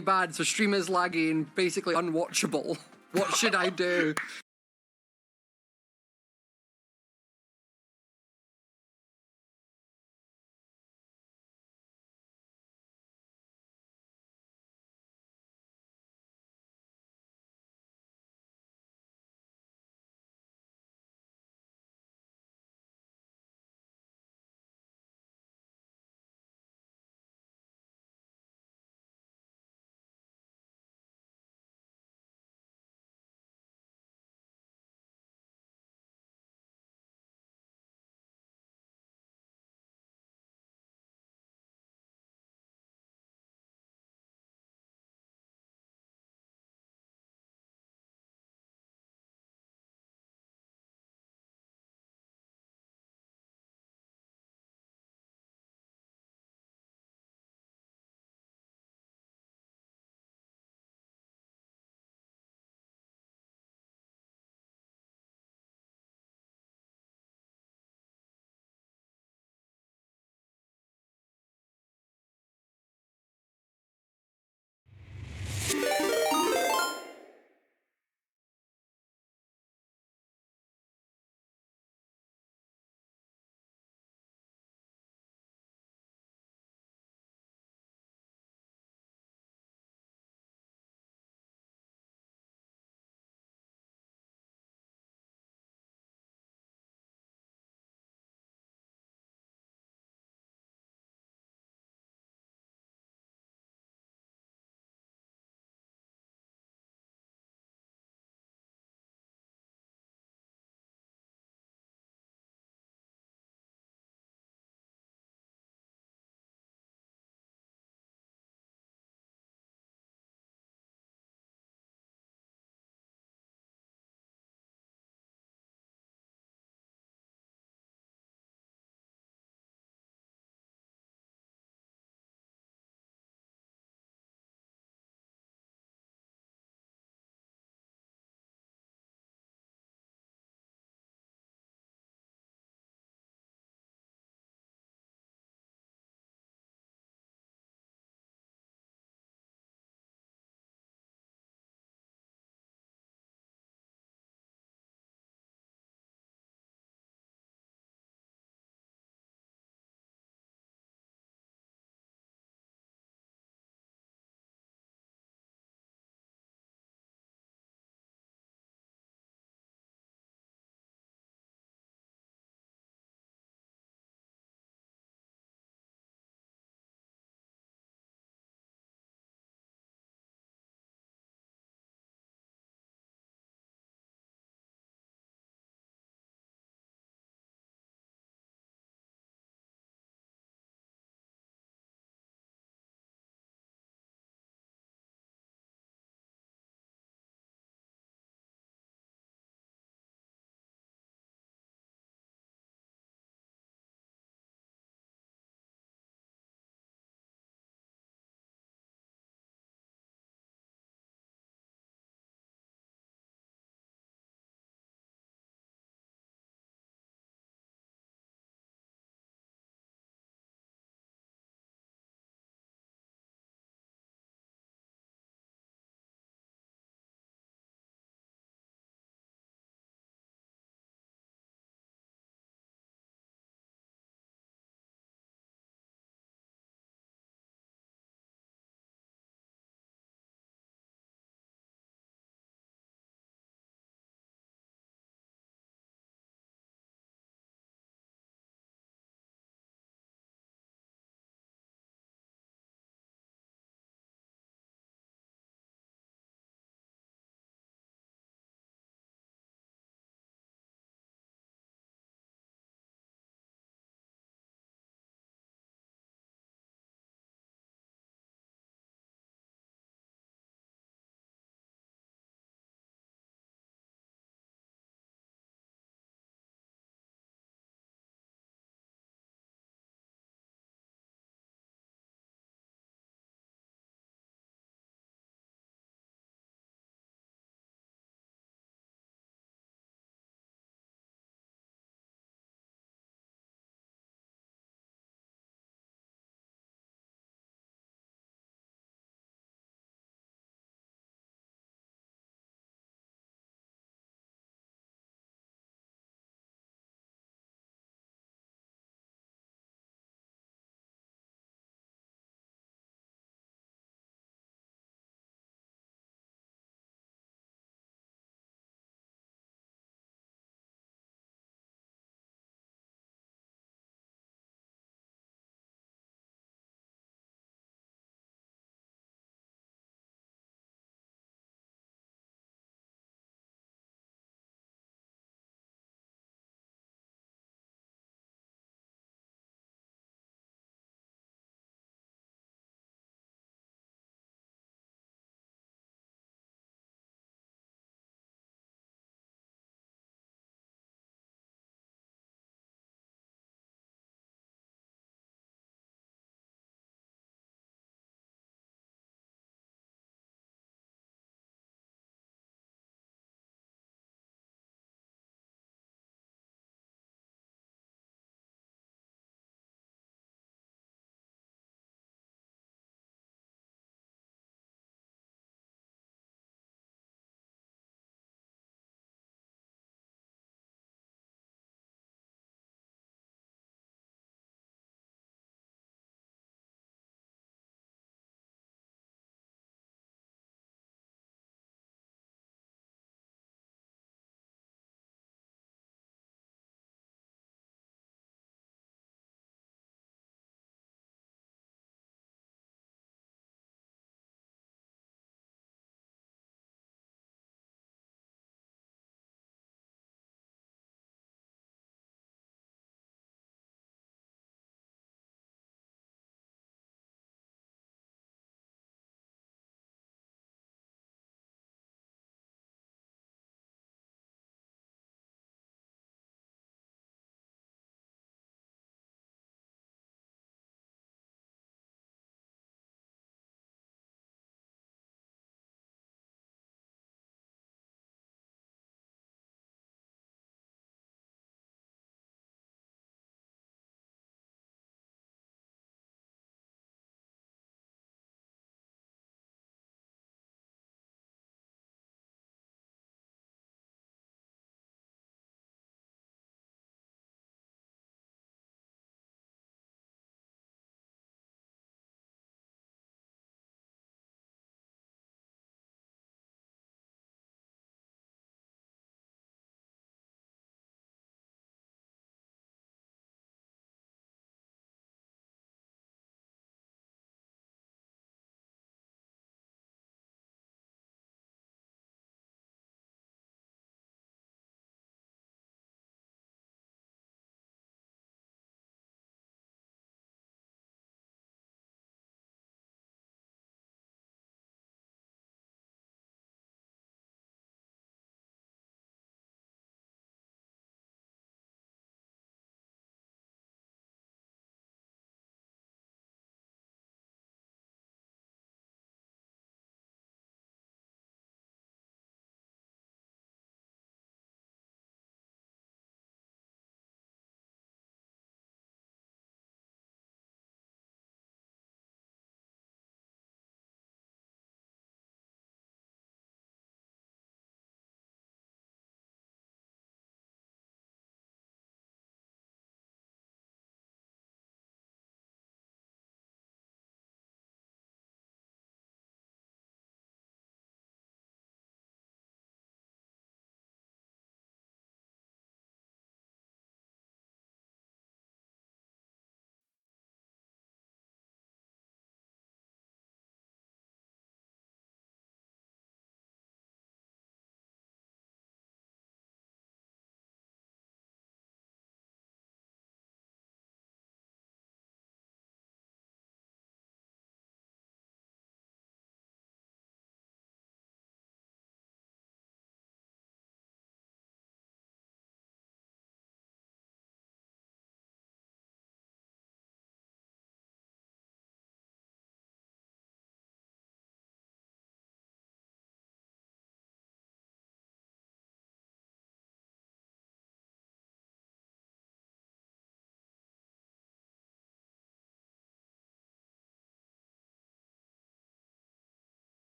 bad, so stream is lagging, basically unwatchable. What should I do?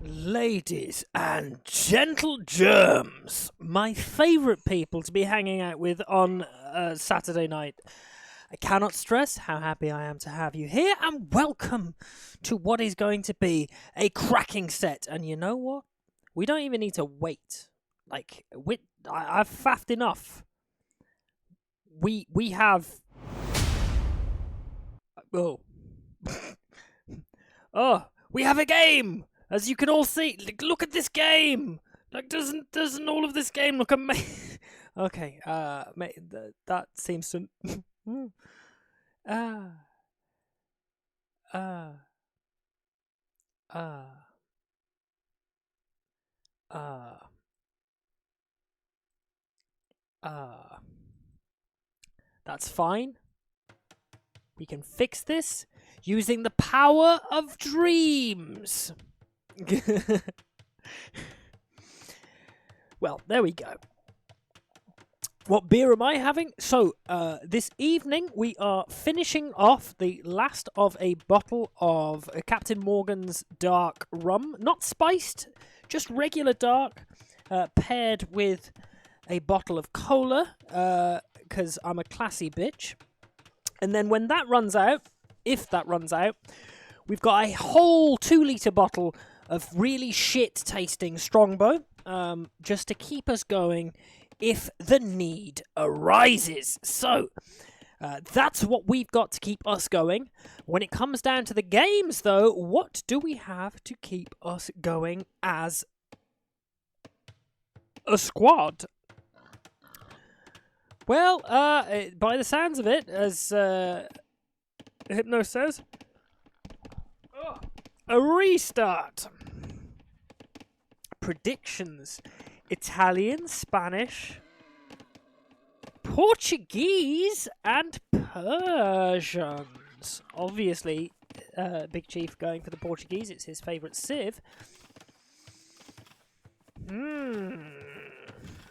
Ladies and gentle germs, my favourite people to be hanging out with on Saturday night. I cannot stress how happy I am to have you here, and welcome to what is going to be a cracking set. And you know what? We don't even need to wait. I've faffed enough. We have. Oh. Oh, we have a game. As you can all see, look at this game. Like, doesn't all of this game look amazing? Okay, that seems to. Ah. Ah. Ah. Ah. Ah. That's fine. We can fix this using the power of dreams. Well, there we go. What beer am I having? So, this evening we are finishing off the last of a bottle of Captain Morgan's dark rum. Not spiced, just regular dark, paired with a bottle of cola, because I'm a classy bitch. And then when that runs out, if that runs out, we've got a whole 2-litre bottle of really shit-tasting Strongbow, just to keep us going if the need arises. So, that's what we've got to keep us going. When it comes down to the games, though, what do we have to keep us going as a squad? Well, by the sounds of it, as Hypno says, a restart. Predictions. Italian, Spanish, Portuguese, and Persians. Obviously, Big Chief going for the Portuguese. It's his favourite civ.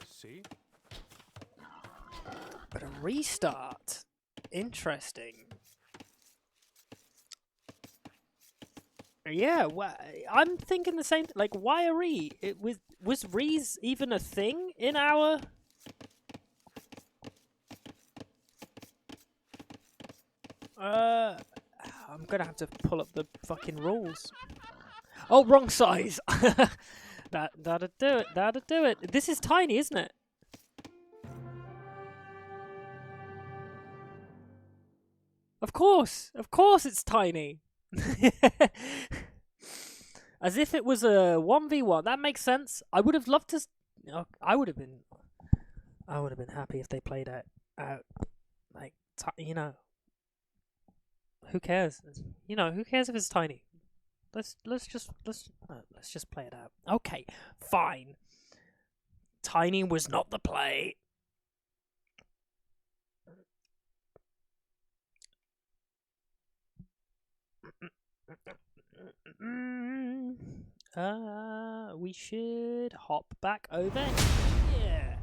See? But a restart. Interesting. Yeah, I'm thinking the same. Like, why a re? Was re's even a thing in our? I'm gonna have to pull up the fucking rules. Oh, wrong size. That'll do it. That'll do it. This is tiny, isn't it? Of course, it's tiny. As if it was a 1v1. That makes sense. I would have loved to. I would have been happy if they played out like Who cares? Who cares if it's tiny? Let's just play it out. Okay, fine. Tiny was not the play. We should hop back over here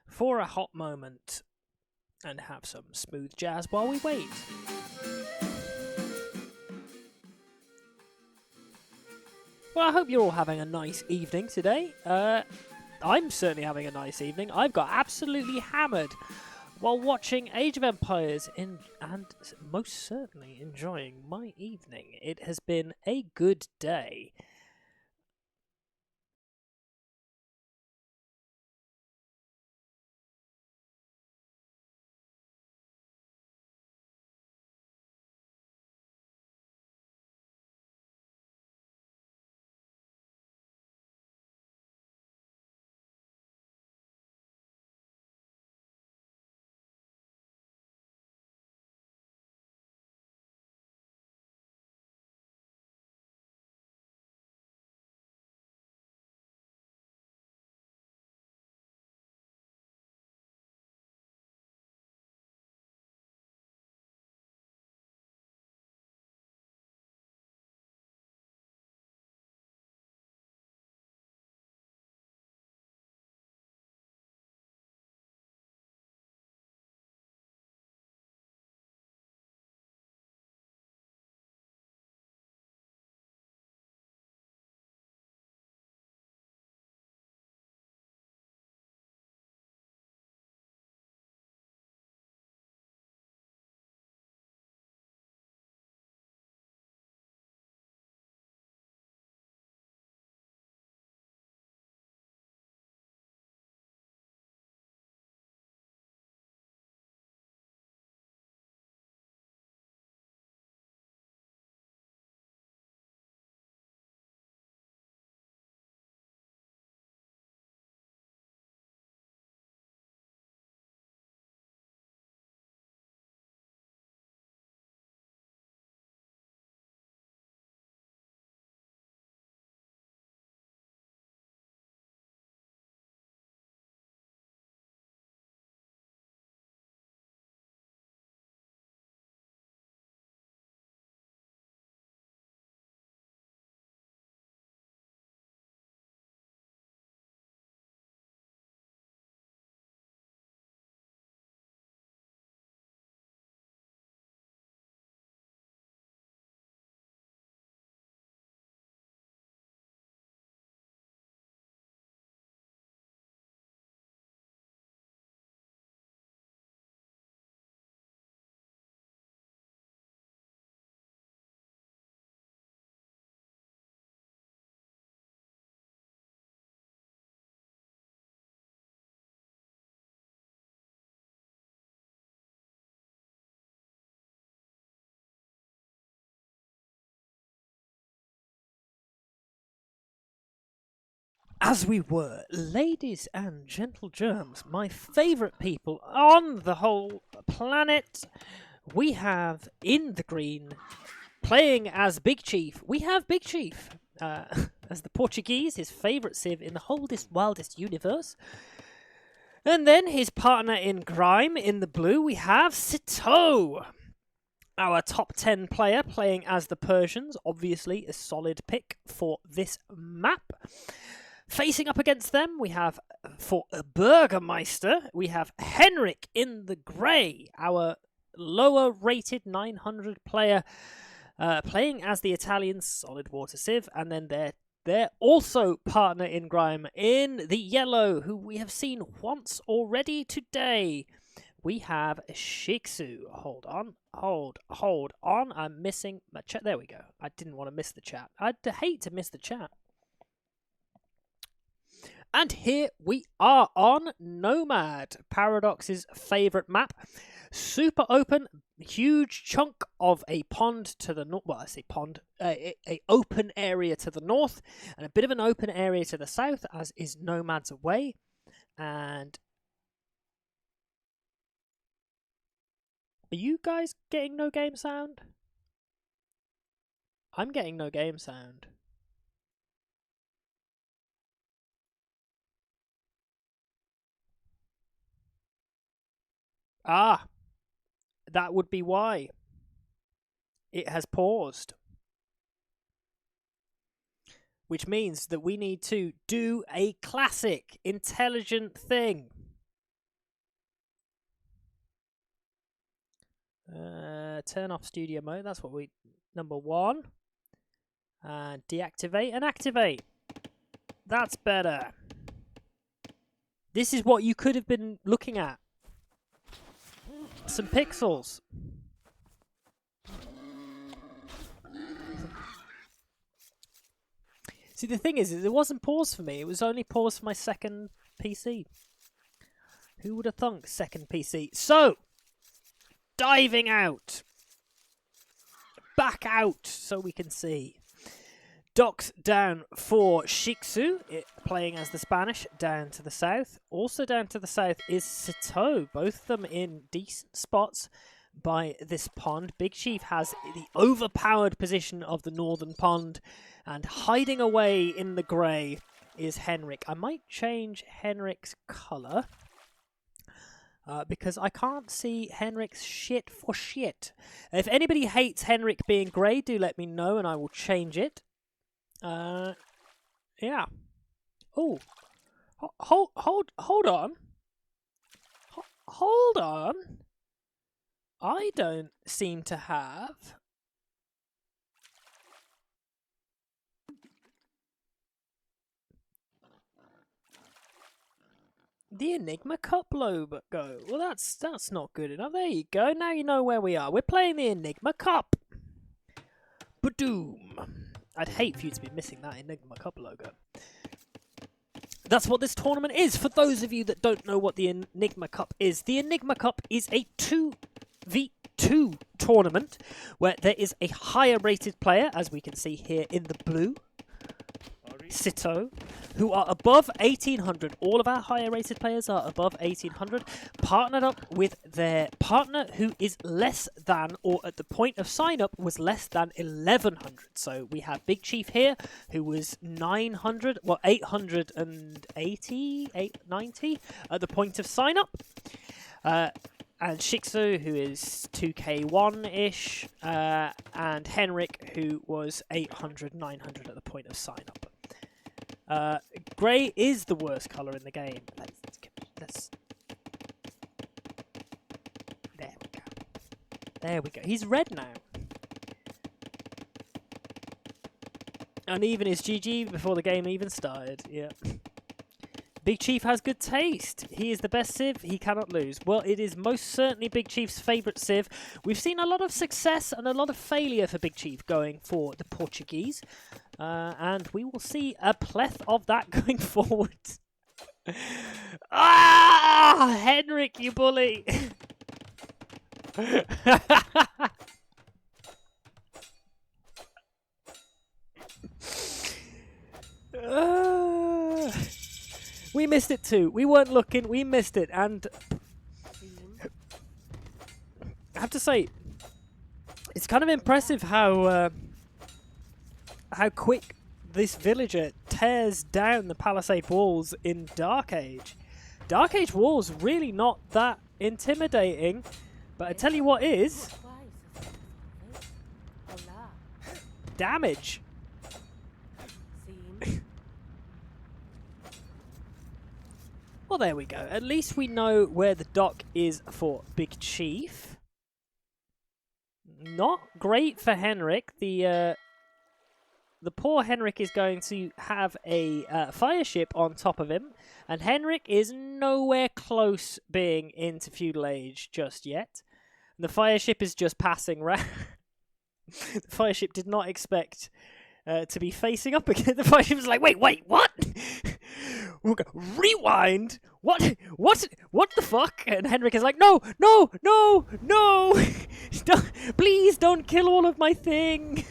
for a hot moment and have some smooth jazz while we wait. Well, I hope you're all having a nice evening today. I'm certainly having a nice evening. I've got absolutely hammered while watching Age of Empires and most certainly enjoying my evening. It has been a good day. As we were, ladies and gentle germs, my favourite people on the whole planet, we have in the green, playing as Big Chief, we have Big Chief. As the Portuguese, his favourite civ in the wildest, wildest universe. And then his partner in crime in the blue, we have Sitaux. Our top 10 player playing as the Persians, obviously a solid pick for this map. Facing up against them, we have, for a Bürgermeister, we have Henrik in the grey, our lower-rated 900 player, playing as the Italian solid water civ, and then their also partner in crime in the yellow, who we have seen once already today. We have Shixo. Hold on. I'm missing my chat. There we go. I didn't want to miss the chat. I'd hate to miss the chat. And here we are on Nomad, Paradox's favourite map. Super open, huge chunk of a pond to the north. Well, I say pond, a open area to the north, and a bit of an open area to the south, as is Nomad's away. And are you guys getting no game sound? I'm getting no game sound. Ah, that would be why. It has paused. Which means that we need to do a classic, intelligent thing. Turn off studio mode, that's what we... Number 1. And deactivate and activate. That's better. This is what you could have been looking at. Some pixels. See, the thing is it wasn't paused for me. It was only paused for my second PC. Who would have thunk second PC? So, diving out. Back out so we can see. Docks down for Shixo, playing as the Spanish, down to the south. Also down to the south is Sitaux, both of them in decent spots by this pond. Big Chief has the overpowered position of the northern pond, and hiding away in the grey is Henrik. I might change Henrik's colour, because I can't see Henrik's shit for shit. If anybody hates Henrik being grey, do let me know and I will change it. Yeah. Oh, hold on. Hold on. I don't seem to have. The Enigma Cup logo. Well, that's not good enough. There you go. Now you know where we are. We're playing the Enigma Cup. Badoom. I'd hate for you to be missing that Enigma Cup logo. That's what this tournament is. For those of you that don't know what the Enigma Cup is, the Enigma Cup is a 2v2 tournament where there is a higher rated player, as we can see here in the blue, Sitaux, who are above 1800. All of our higher rated players are above 1800, partnered up with their partner who is less than, or at the point of sign up was less than 1100. So we have Big Chief here, who was 900, well 880, 890 at the point of sign up. And Shixo, who is 2k1-ish, and Henrik, who was 800, 900 at the point of sign up. Grey is the worst colour in the game. Let's there we go. There we go. He's red now. And even is GG before the game even started. Yeah. Big Chief has good taste. He is the best civ. He cannot lose. Well, it is most certainly Big Chief's favourite civ. We've seen a lot of success and a lot of failure for Big Chief going for the Portuguese. And we will see a plethora of that going forward. Ah! Henrik, you bully! We missed it too. We weren't looking. We missed it. And I have to say, it's kind of impressive how quick this villager tears down the palisade walls in Dark Age. Dark Age walls really not that intimidating, but I tell you what is damage. Well, there we go. At least we know where the dock is for Big Chief. Not great for Henrik. The poor Henrik is going to have a fire ship on top of him, and Henrik is nowhere close being into feudal age just yet. And the fire ship is just passing round. The fire ship did not expect to be facing up again. The fire ship was like, wait, what? Rewind? What the fuck? And Henrik is like, no! Please don't kill all of my thing.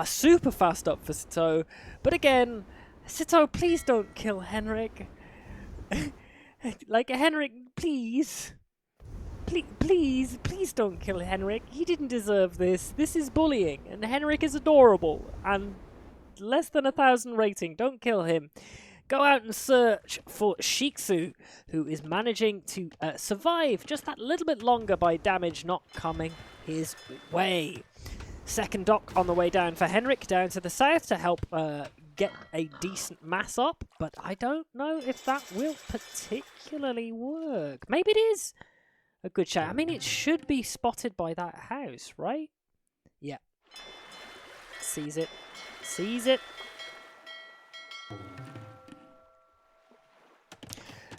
Super fast up for Sitaux. But again, Sitaux, please don't kill Henrik. Like, Henrik, please. Please don't kill Henrik. He didn't deserve this. This is bullying. And Henrik is adorable. And less than 1,000 rating. Don't kill him. Go out and search for Shixo, who is managing to survive just that little bit longer by damage not coming his way. Second dock on the way down for Henrik, down to the south to help get a decent mass up. But I don't know if that will particularly work. Maybe it is a good shot. I mean, it should be spotted by that house, right? Yeah. Sees it. Sees it.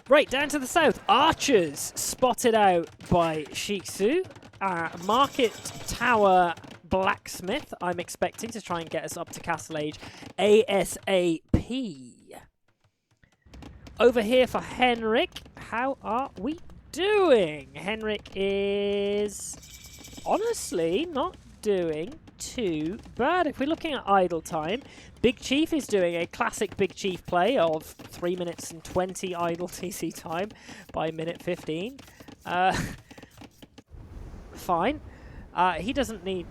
Right, down to the south. Archers spotted out by Shixo. Market Tower Blacksmith, I'm expecting to try and get us up to Castle Age ASAP. Over here for Henrik. How are we doing? Henrik is honestly not doing too bad. If we're looking at idle time, Big Chief is doing a classic Big Chief play of 3 minutes and 20 idle TC time by minute 15. Fine. He doesn't need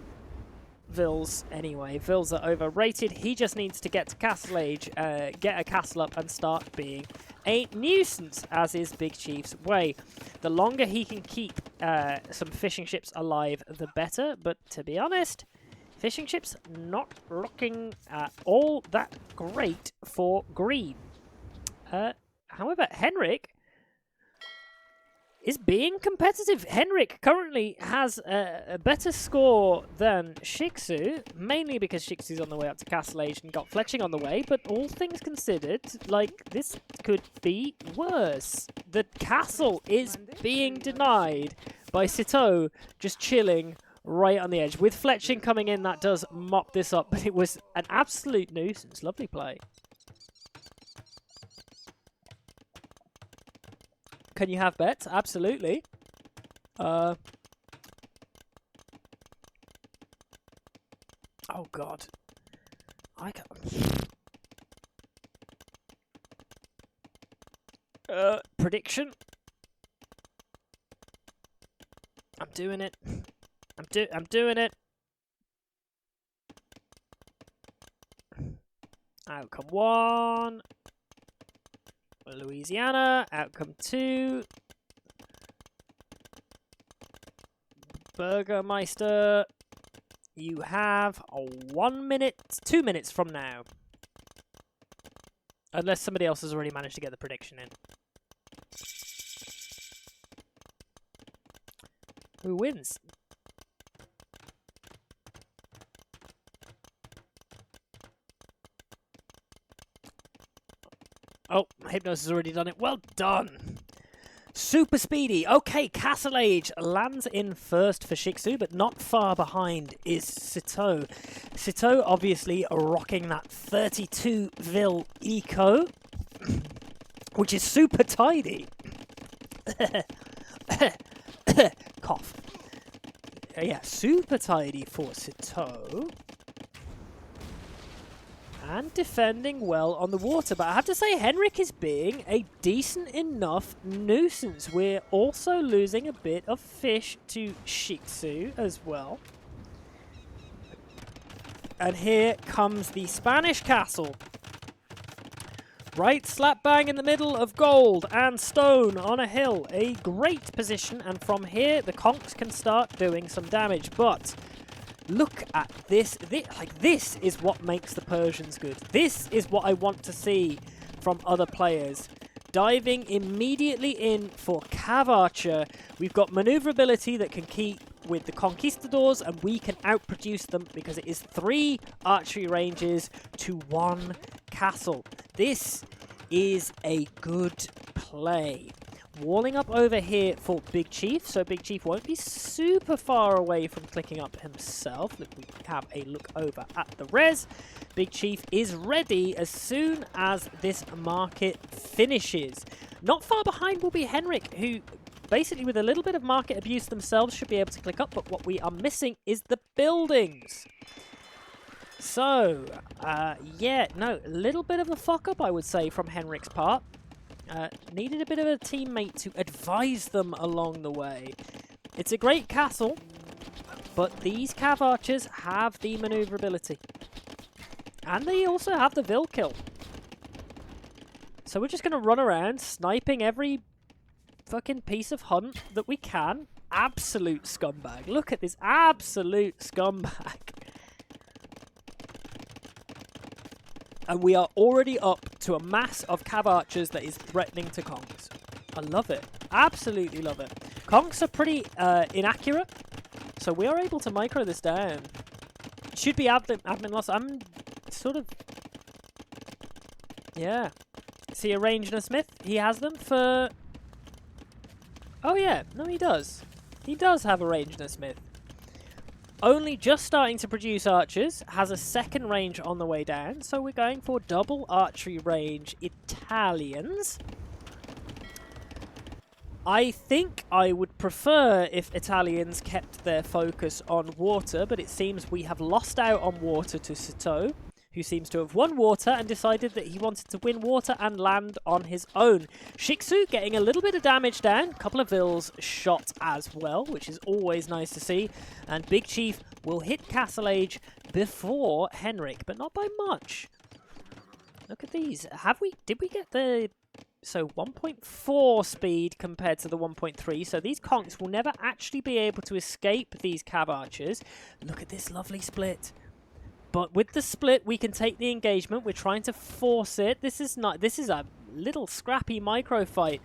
Vills anyway. Vills are overrated. He just needs to get to Castle Age, get a castle up and start being a nuisance, as is Big Chief's way. The longer he can keep some fishing ships alive, the better. But to be honest, fishing ships not looking all that great for green. However, Henrik is being competitive. Henrik currently has a better score than Shixo, mainly because Shixo's on the way up to Castle Age and got Fletching on the way, but all things considered, like, this could be worse. The castle is being denied by Sitaux just chilling right on the edge. With Fletching coming in, that does mop this up, but it was an absolute nuisance. Lovely play. Can you have bets? Absolutely. Oh, God. I can't... Prediction. I'm doing it. I'm doing it. Outcome 1. Louisiana. Outcome 2. Burgermeister. You have 1 minute, 2 minutes from now. Unless somebody else has already managed to get the prediction in. Who wins? Oh, Hypnos has already done it. Well done. Super speedy. Okay, Castle Age lands in first for Shixo, but not far behind is Sitaux. Sitaux obviously rocking that 32 Vil eco, which is super tidy. Cough. Yeah, super tidy for Sitaux. And defending well on the water. But I have to say, Henrik is being a decent enough nuisance. We're also losing a bit of fish to Shixo as well. And here comes the Spanish castle. Right slap bang in the middle of gold and stone on a hill. A great position. And from here, the conks can start doing some damage. But look at this. This is what makes the Persians good. This is what I want to see from other players. Diving immediately in for Cav Archer. We've got maneuverability that can keep with the Conquistadors, and we can outproduce them because it is 3 archery ranges to 1 castle. This is a good play. Walling up over here for Big Chief, so Big Chief won't be super far away from clicking up himself. Look, we have a look over at the res. Big Chief is ready as soon as this market finishes. Not far behind will be Henrik, who basically with a little bit of market abuse themselves should be able to click up, but what we are missing is the buildings. So, yeah, no, a little bit of a fuck up, I would say, from Henrik's part. Needed a bit of a teammate to advise them along the way. It's a great castle, but these Cav Archers have the maneuverability. And they also have the Vil kill. So we're just going to run around sniping every fucking piece of hunt that we can. Absolute scumbag. Look at this absolute scumbag. And we are already up to a mass of Cav Archers that is threatening to conks. I love it. Absolutely love it. Conks are pretty inaccurate, so we are able to micro this down. Should be admin loss. I'm sort of... Yeah. See a range and a smith? He has them for... Oh yeah, no he does. He does have a range and a smith. Only just starting to produce archers, has a second range on the way down, so we're going for double archery range Italians. I think I would prefer if Italians kept their focus on water, but it seems we have lost out on water to Sitaux, who seems to have won water and decided that he wanted to win water and land on his own. Shixo getting a little bit of damage down, a couple of Vils shot as well, which is always nice to see. And Big Chief will hit Castle Age before Henrik, but not by much. Look at these. Did we get the... So 1.4 speed compared to the 1.3, so these conks will never actually be able to escape these Cav Archers. Look at this lovely split. But with the split, we can take the engagement. We're trying to force it. This is a little scrappy micro fight.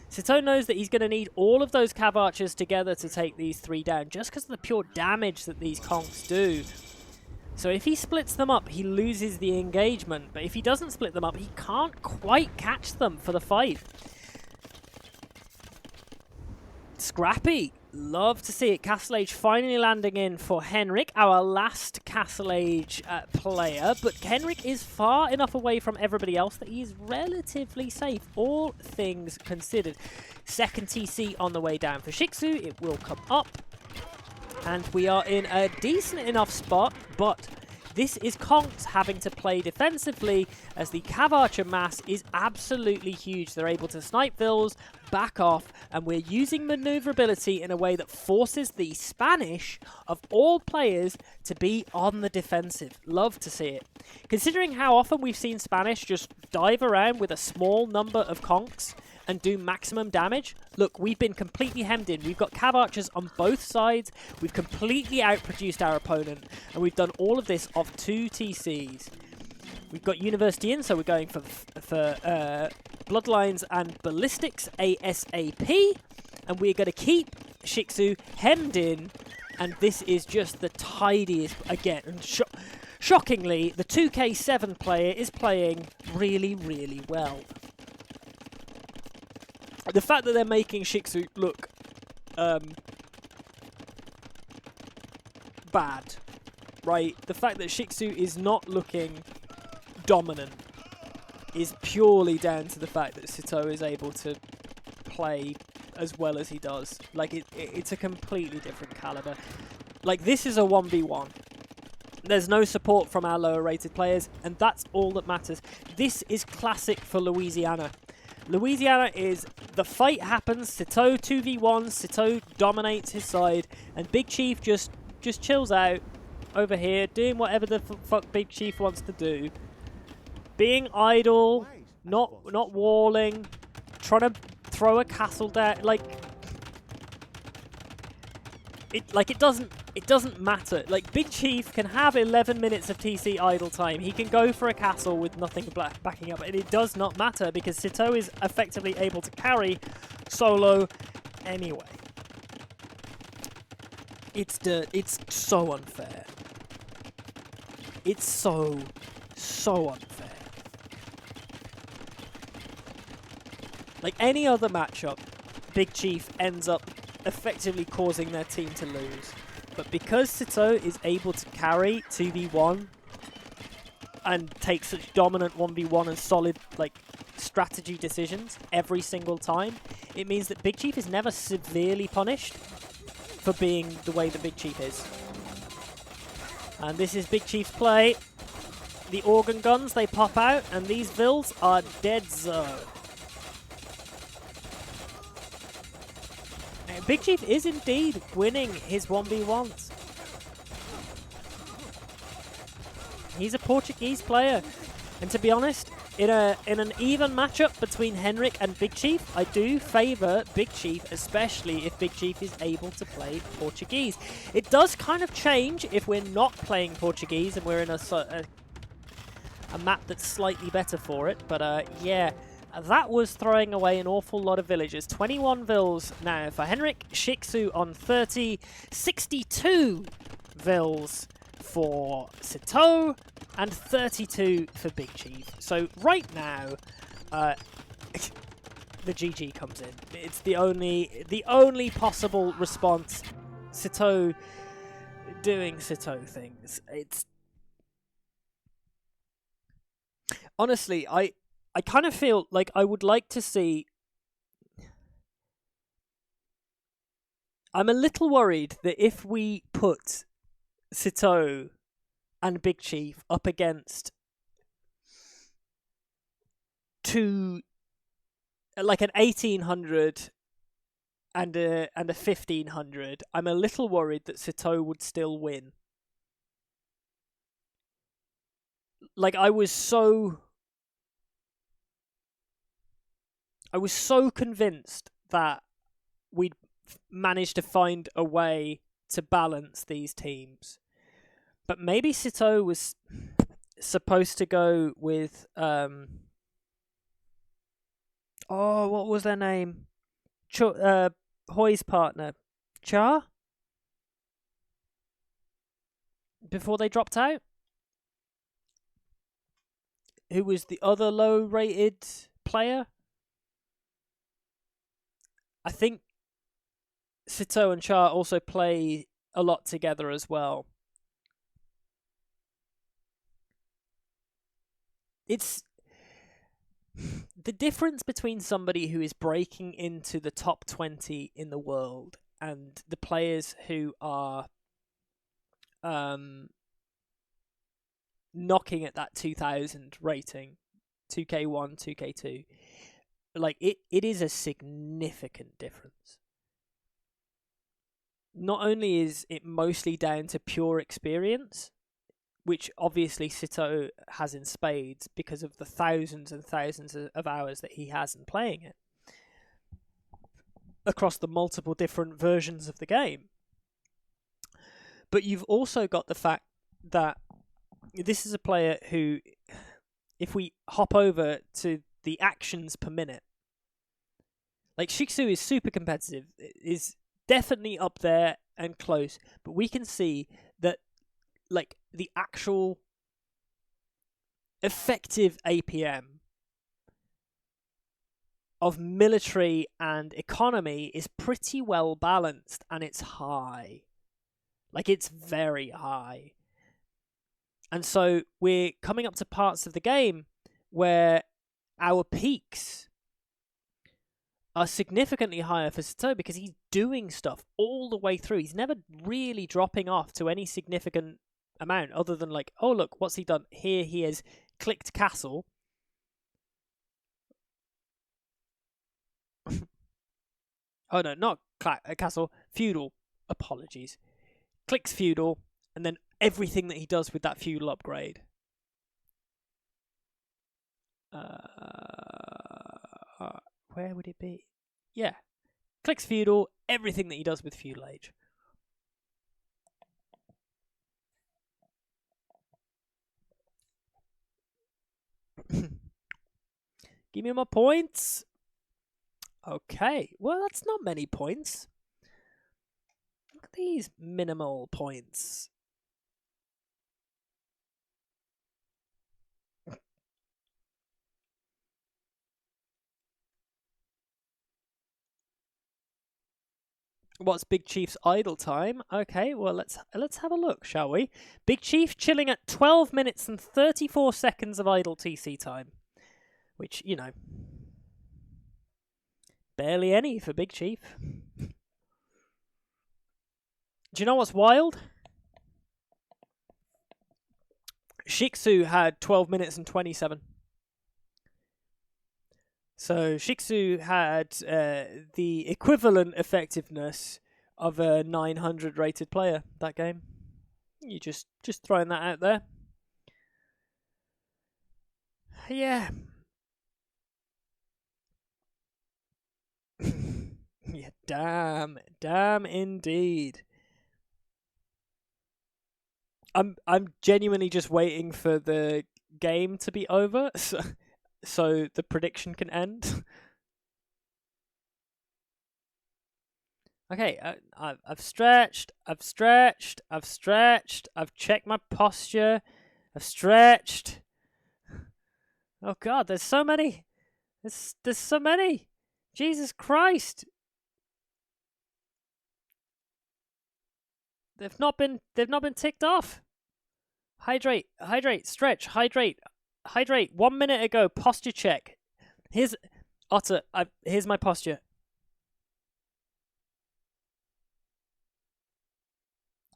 Sitaux knows that he's going to need all of those Cav Archers together to take these 3 down, just because of the pure damage that these conks do. So if he splits them up, he loses the engagement. But if he doesn't split them up, he can't quite catch them for the fight. Scrappy. Love to see it. Castle Age finally landing in for Henrik, our last Castle Age player. But Henrik is far enough away from everybody else that he is relatively safe, all things considered. Second TC on the way down for Shixo. It will come up. And we are in a decent enough spot, but this is conks having to play defensively as the Cav Archer mass is absolutely huge. They're able to snipe Vils, back off, and we're using maneuverability in a way that forces the Spanish, of all players, to be on the defensive. Love to see it. Considering how often we've seen Spanish just dive around with a small number of conks and do maximum damage, look, we've been completely hemmed in. We've got Cav Archers on both sides. We've completely outproduced our opponent, and we've done all of this off 2 TCs. We've got University in, so we're going for Bloodlines and Ballistics ASAP, and we're going to keep Shixo hemmed in, and this is just the tidiest, again, and shockingly, the 2K7 player is playing really, really well. The fact that they're making Shixo look bad, right? The fact that Shixo is not looking dominant is purely down to the fact that Sitaux is able to play as well as he does. Like, it's a completely different caliber. Like, this is a 1v1. There's no support from our lower rated players, and that's all that matters. This is classic for Louisiana. Louisiana is, the fight happens, Sitaux 2v1, Sitaux dominates his side, and Big Chief just chills out over here, doing whatever the fuck Big Chief wants to do. Being idle, not walling, trying to throw a castle down, it doesn't matter. Like, Big Chief can have 11 minutes of TC idle time. He can go for a castle with nothing backing up, and it does not matter because Sitaux is effectively able to carry solo anyway. It's so unfair. It's so unfair. Like any other matchup, Big Chief ends up effectively causing their team to lose. But because Sitaux is able to carry 2v1 and take such dominant 1v1 and solid strategy decisions every single time, it means that Big Chief is never severely punished for being the way that Big Chief is. And this is Big Chief's play. The organ guns, they pop out, and these vills are dead zone. Big Chief is indeed winning his 1v1s. He's a Portuguese player. And to be honest, in an even matchup between Henrik and Big Chief, I do favour Big Chief, especially if Big Chief is able to play Portuguese. It does kind of change if we're not playing Portuguese and we're in a map that's slightly better for it. But yeah. That was throwing away an awful lot of villagers. 21 vills now for Henrik. Shixo on 30. 62 vills for Sitaux. And 32 for Big Chief. So right now, the GG comes in. It's the only possible response. Sitaux doing Sitaux things. It's honestly, I kind of feel like I would like to see... I'm a little worried that if we put Sitaux and Big Chief up against an 1800 and a 1500, I'm a little worried that Sitaux would still win. Like, I was so convinced that we'd managed to find a way to balance these teams. But maybe Sitaux was supposed to go with... what was their name? Hoy's partner. Char? Before they dropped out? Who was the other low-rated player? I think Sitaux and Char also play a lot together as well. It's the difference between somebody who is breaking into the top 20 in the world and the players who are knocking at that 2000 rating, 2K1, 2K2. Like, it is a significant difference. Not only is it mostly down to pure experience, which obviously Sitaux has in spades because of the thousands and thousands of hours that he has in playing it across the multiple different versions of the game. But you've also got the fact that this is a player who, if we hop over to the actions per minute, like, Shixo is super competitive, is definitely up there and close, but we can see that, like, the actual effective APM of military and economy is pretty well balanced, and it's high. Like, it's very high. And so we're coming up to parts of the game where our peaks are significantly higher for Sitaux because he's doing stuff all the way through. He's never really dropping off to any significant amount other than like, oh look, what's he done? Here he has clicked castle. Oh no, not castle, feudal. Apologies. Clicks feudal, and then everything that he does with that feudal upgrade. Where would it be? Yeah. Clicks feudal, everything that he does with feudal age. Give me my points. Okay, well, that's not many points. Look at these minimal points. What's Big Chief's idle time? Okay, well, let's have a look, shall we? Big Chief chilling at 12 minutes and 34 seconds of idle TC time. Which, you know, barely any for Big Chief. Do you know what's wild? Shixo had 12 minutes and 27. So Shixo had the equivalent effectiveness of a 900 rated player that game. You just throwing that out there. Yeah. Yeah, damn indeed. I'm genuinely just waiting for the game to be over so the prediction can end. Okay, I've stretched, I've checked my posture, I've stretched. Oh god, there's so many. There's so many. Jesus Christ. They've not been ticked off. Hydrate, stretch, hydrate. 1 minute ago, posture check. Here's Otter. Here's my posture.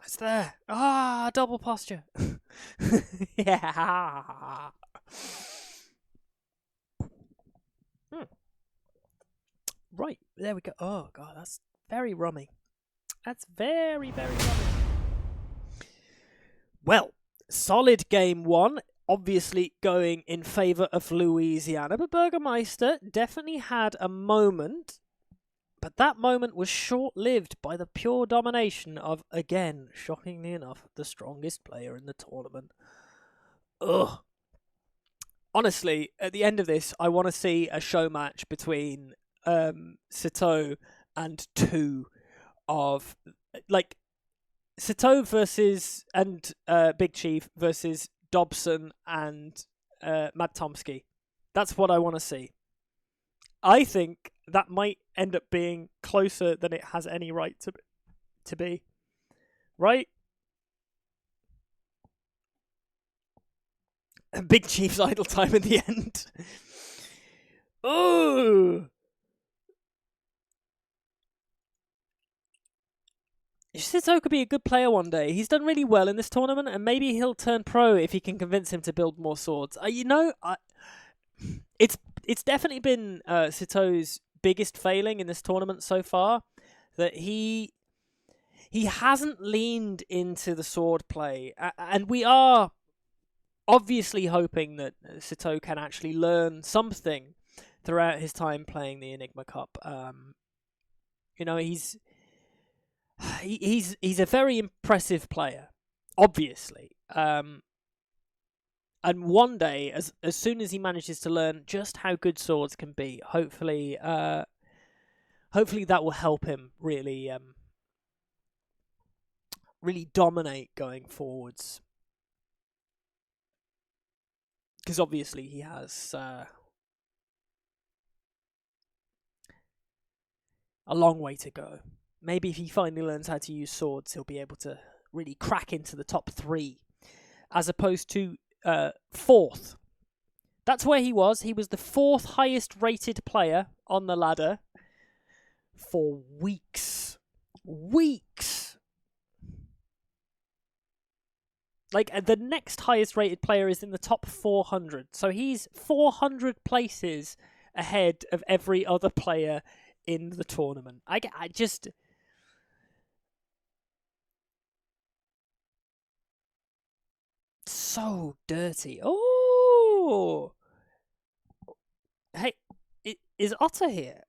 It's there. Ah, double posture. Yeah. Right, there we go. Oh god, that's very rummy. That's very, very rummy. Well, solid game one. Obviously going in favour of Louisiana, but Burgermeister definitely had a moment, but that moment was short-lived by the pure domination of, again, shockingly enough, the strongest player in the tournament. Ugh. Honestly, at the end of this, I want to see a show match between Sitaux and two of, like, Sitaux versus, and Big Chief versus Dobson and Matt Tomsky. That's what I want to see. I think that might end up being closer than it has any right to be. Right? Big Chief's idle time at the end. Ooh! Sitaux could be a good player one day. He's done really well in this tournament, and maybe he'll turn pro if you can convince him to build more swords. It's definitely been Sitaux's biggest failing in this tournament so far, that he hasn't leaned into the sword play, and we are obviously hoping that Sitaux can actually learn something throughout his time playing the Enigma Cup. He's a very impressive player, obviously. And one day, as soon as he manages to learn just how good swords can be, hopefully that will help him really dominate going forwards. Because obviously he has a long way to go. Maybe if he finally learns how to use swords, he'll be able to really crack into the top 3, as opposed to 4th. That's where he was. He was the 4th highest rated player on the ladder for weeks. Like, the next highest rated player is in the top 400. So he's 400 places ahead of every other player in the tournament. I just... So dirty. Oh! Hey, is Otter here?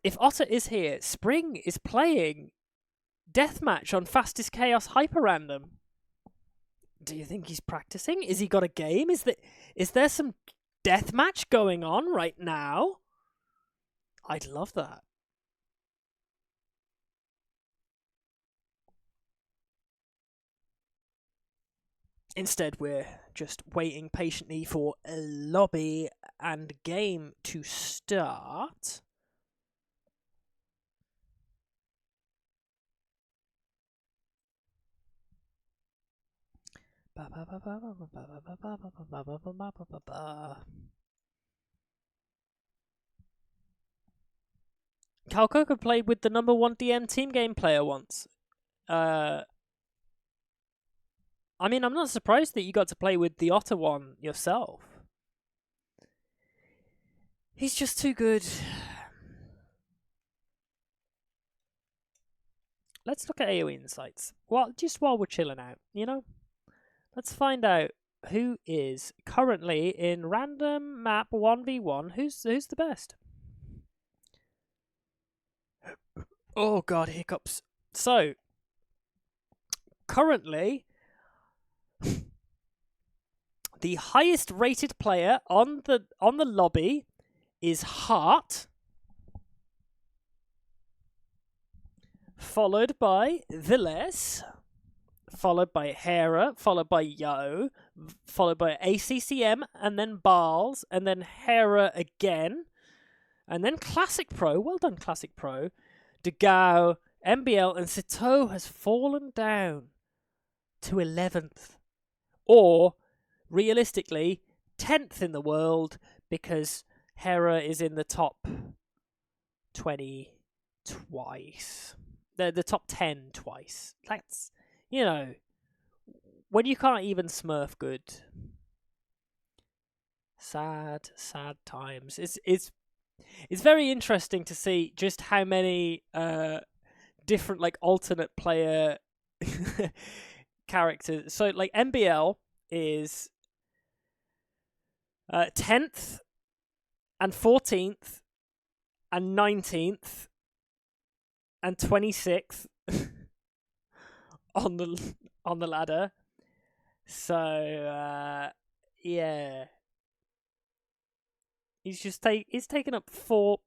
If Otter is here, Spring is playing Deathmatch on Fastest Chaos Hyper Random. Do you think he's practicing? Is he got a game? Is there some deathmatch going on right now? I'd love that. Instead, we're just waiting patiently for a lobby and game to start. Cal Coker played with the #1 DM team game player once. I mean, I'm not surprised that you got to play with the Otter one yourself. He's just too good. Let's look at AoE insights. Well, just while we're chilling out, you know? Let's find out who is currently in random map 1v1. Who's the best? Oh god, hiccups. So, currently, the highest rated player on the lobby is Heart, followed by Villes, followed by Hera, followed by Yo, followed by ACCM, and then Bals, and then Hera again, and then Classic Pro. Well done, Classic Pro. Degao, MBL, and Sitaux has fallen down to 11th. Or, realistically, 10th in the world, because Hera is in the top 20 twice. The top 10 twice. That's, you know, when you can't even smurf good. Sad times. It's very interesting to see just how many different, like, alternate player characters. So, like, MBL is 10th and 14th and 19th and 26th on the ladder. So yeah, he's taken up four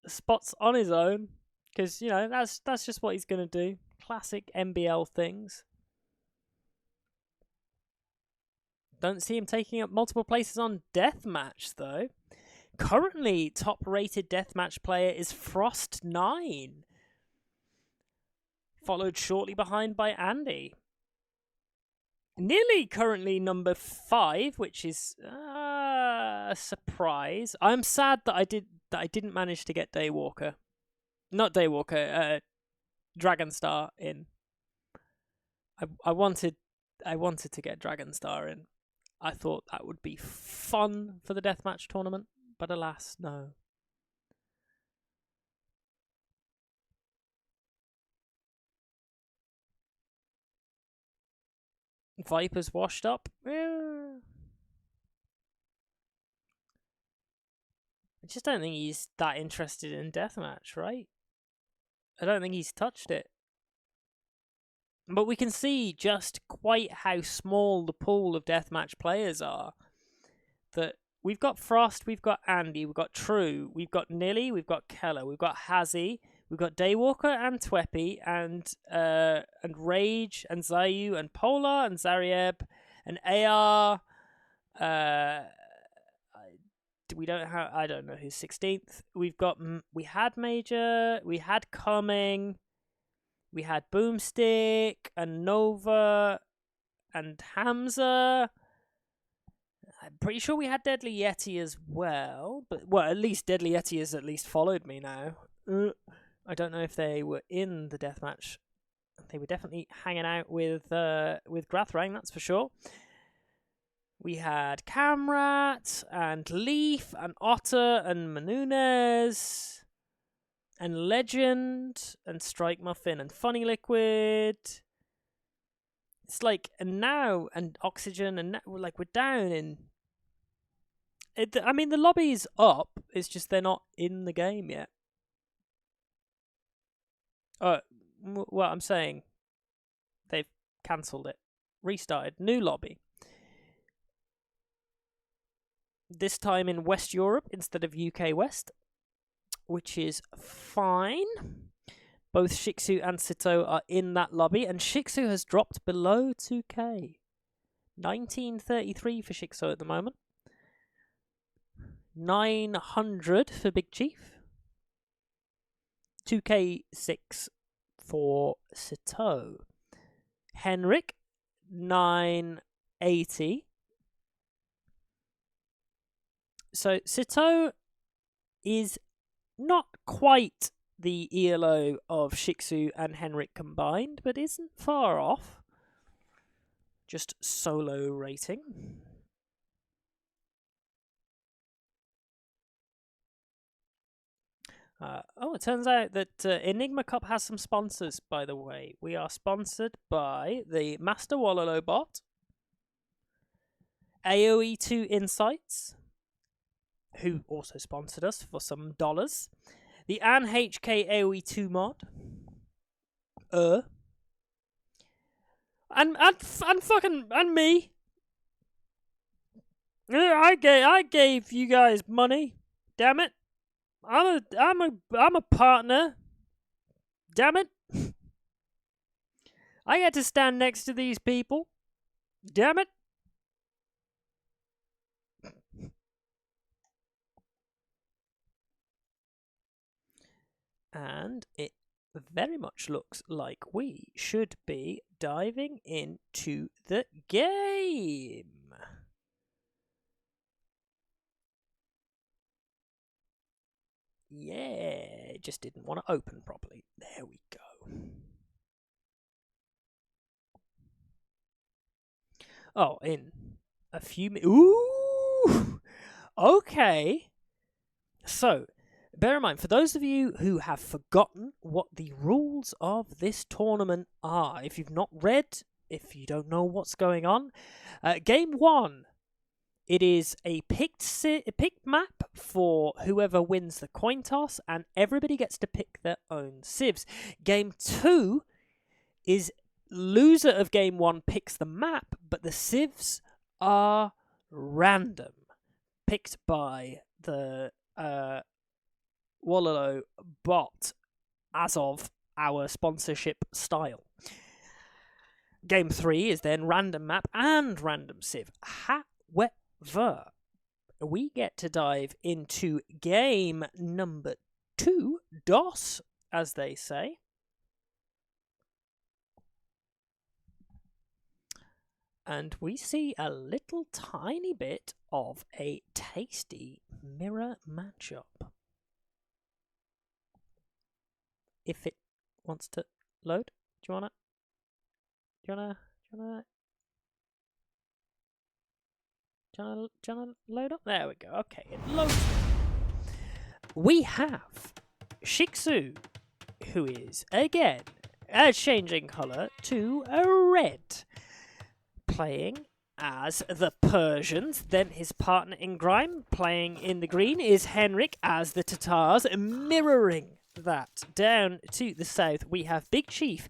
spots on his own, because, you know, that's just what he's gonna do. Classic MBL things. Don't see him taking up multiple places on Deathmatch, though. Currently, top-rated Deathmatch player is Frost9, followed shortly behind by Andy. Nearly currently number 5, which is a surprise. I'm sad that I didn't manage to get Daywalker. Not Daywalker, Dragonstar in. I wanted to get Dragonstar in. I thought that would be fun for the Deathmatch tournament, but alas, no. Viper's washed up. Yeah. I just don't think he's that interested in Deathmatch, right? I don't think he's touched it. But we can see just quite how small the pool of Deathmatch players are. That we've got Frost, we've got Andy, we've got True, we've got Nilly, we've got Keller, we've got Hazy, we've got Daywalker and Tweppy, and Rage, and Zayu, and Polar, and Zarieb, and AR. We don't have. I don't know who's 16th. We had Major, we had Coming, we had Boomstick, and Nova, and Hamza. I'm pretty sure we had Deadly Yeti as well, but, well, at least Deadly Yeti has at least followed me now. I don't know if they were in the Deathmatch They were definitely hanging out with Grathrang, that's for sure. We had Camrat and Leaf and Otter and Manunes and Legend and Strike Muffin and Funny Liquid. It's like, and now, and Oxygen, and like, we're down in... I mean, the lobby's up, it's just they're not in the game yet. Well, I'm saying they've cancelled it. Restarted. New lobby. This time in West Europe instead of UK West, which is fine. Both Shixo and Sitaux are in that lobby, and Shixo has dropped below 2k. 1933 for Shixo at the moment. 900 for Big Chief. 2k6 for Sitaux. Henrik, 980. So Sitaux is not quite the ELO of Shixo and Henrik combined, but isn't far off. Just solo rating. It turns out that Enigma Cup has some sponsors, by the way. We are sponsored by the Master Wololo bot, AOE2 Insights, who also sponsored us for some dollars, the AnHK AOE2 mod, and me. I gave you guys money. Damn it. I'm a partner. Damn it. I get to stand next to these people. Damn it. And it very much looks like we should be diving into the game. Yeah, it just didn't want to open properly. There we go. Oh, in a few minutes. Ooh! Okay. So, bear in mind, for those of you who have forgotten what the rules of this tournament are, if you've not read, if you don't know what's going on, Game 1, it is a picked map for whoever wins the coin toss, and everybody gets to pick their own civs. Game 2 is loser of Game 1 picks the map, but the civs are random, picked by the Wololo bot as of our sponsorship style. Game 3 is then random map and random civ. However, we get to dive into game number 2, DOS, as they say. And we see a little tiny bit of a tasty mirror matchup. If it wants to load, do you wanna load up? There we go. Okay, it loads. We have Shixo, who is again changing colour to a red, playing as the Persians. Then his partner in crime, playing in the green, is Henrik as the Tatars, mirroring that. Down to the south, we have Big Chief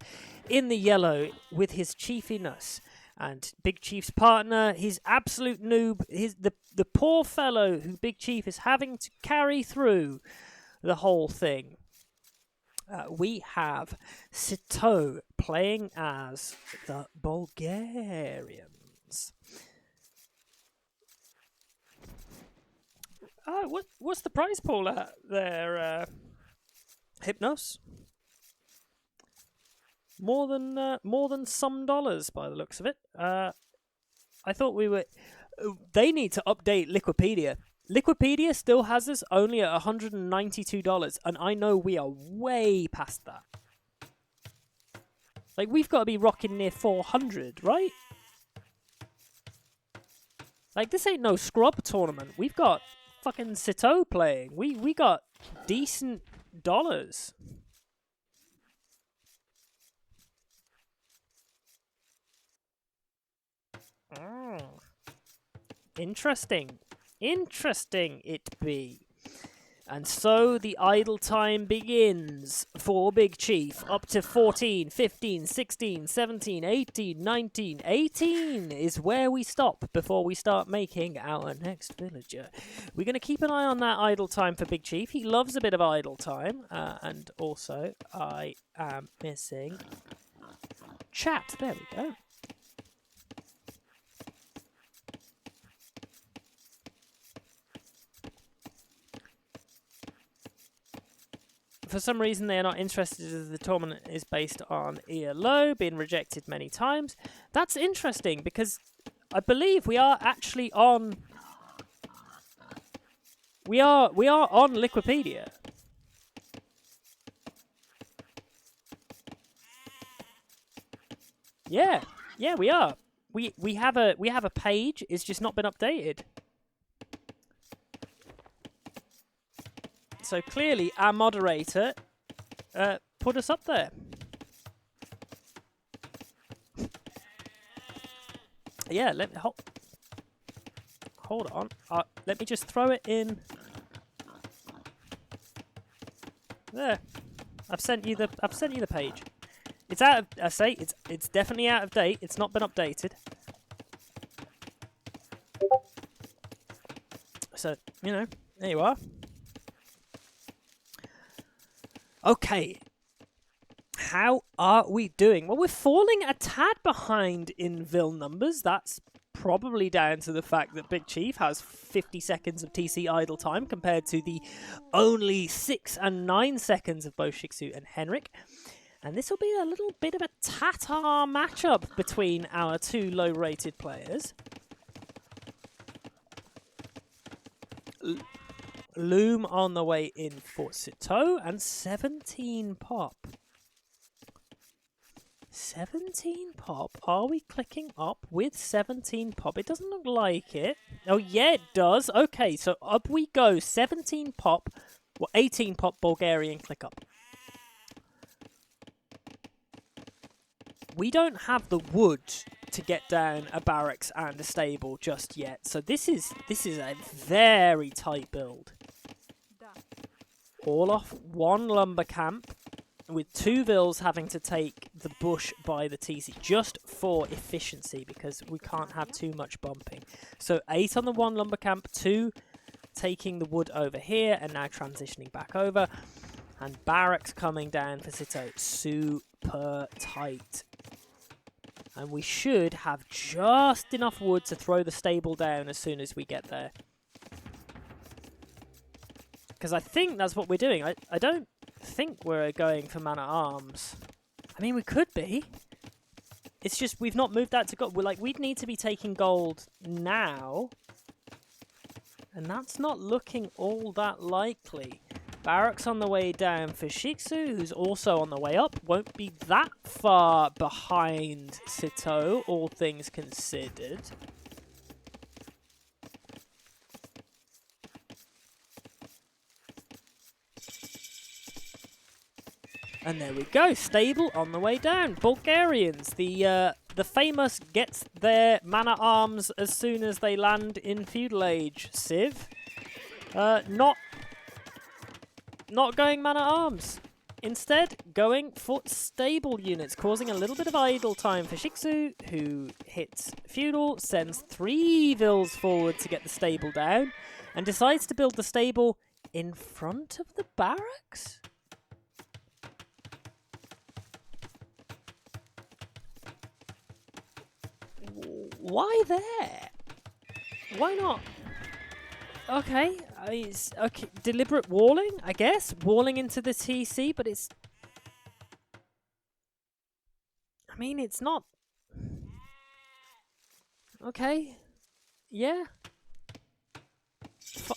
in the yellow with his chiefiness. And Big Chief's partner, his absolute noob, the poor fellow who Big Chief is having to carry through the whole thing. We have Sitaux playing as the Bulgarians. What's the prize pool at there, Hypnos? More than some dollars by the looks of it. I thought we were... They need to update Liquipedia. Liquipedia still has us only at $192, and I know we are way past that. Like, we've got to be rocking near 400, right? Like, this ain't no scrub tournament. We've got fucking Sitaux playing. We got decent dollars. Interesting. Interesting it be. And so the idle time begins for Big Chief. Up to 14, 15, 16, 17, 18, 19. 18 is where we stop before we start making our next villager. We're going to keep an eye on that idle time for Big Chief. He loves a bit of idle time. And also, I am missing chat. There we go. For some reason, they are not interested as the tournament is based on ELO, being rejected many times. That's interesting, because I believe we are actually on... We are on Liquipedia. Yeah, we are. We have a page, it's just not been updated. So clearly, our moderator put us up there. Yeah, let me hold on. Let me just throw it in. There, I've sent you the page. It's out of. I say it's definitely out of date. It's not been updated. So there you are. Okay, how are we doing? Well, we're falling a tad behind in Vil numbers. That's probably down to the fact that Big Chief has 50 seconds of TC idle time compared to the only 6 and 9 seconds of both Shixo and Henrik. And this will be a little bit of a Tatar matchup between our two low-rated players. Loom on the way in for Sitaux, and 17 pop. 17 pop? Are we clicking up with 17 pop? It doesn't look like it. Oh, yeah, it does. Okay, so up we go. 17 pop, well, 18 pop Bulgarian click up. We don't have the wood to get down a barracks and a stable just yet, so this is a very tight build. All off one lumber camp, with 2 vills having to take the bush by the TC, just for efficiency, because we can't have too much bumping. So 8 on the 1 lumber camp, 2 taking the wood over here, and now transitioning back over. And barracks coming down for Sitaux, super tight. And we should have just enough wood to throw the stable down as soon as we get there. Because I think that's what we're doing. I don't think we're going for man-at-arms. I mean, we could be. It's just we've not moved that to gold. We'd need to be taking gold now. And that's not looking all that likely. Barracks on the way down for Shixo, who's also on the way up. Won't be that far behind Sitaux, all things considered. And there we go, stable on the way down. Bulgarians, the famous gets their man-at-arms as soon as they land in feudal age. Civ, not going man-at-arms. Instead, going for stable units, causing a little bit of idle time for Shixo, who hits feudal, sends 3 vills forward to get the stable down, and decides to build the stable in front of the barracks. Why there? Why not? Okay, it's okay. Deliberate walling, I guess. Walling into the TC, but it's... I mean, it's not... Okay. Yeah.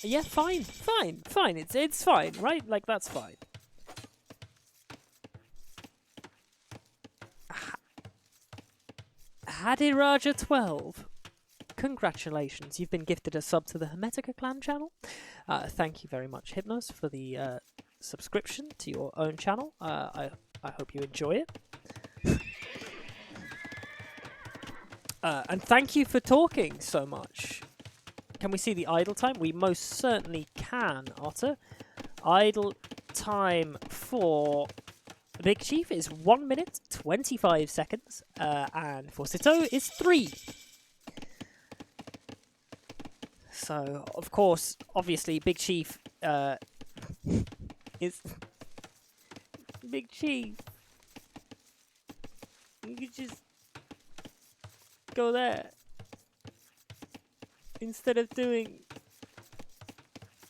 Yeah, fine. It's fine, right? Like, that's fine. Hadiraja12. Congratulations, you've been gifted a sub to the Hermetica clan channel. Thank you very much, Hypnos, for the subscription to your own channel. I hope you enjoy it. And thank you for talking so much. Can we see the idle time? We most certainly can, Otter. Idle time for Big Chief is 1 minute 25 seconds, and for Sitaux is 3. So, of course, obviously, Big Chief is... Big Chief. You could just go there. Instead of doing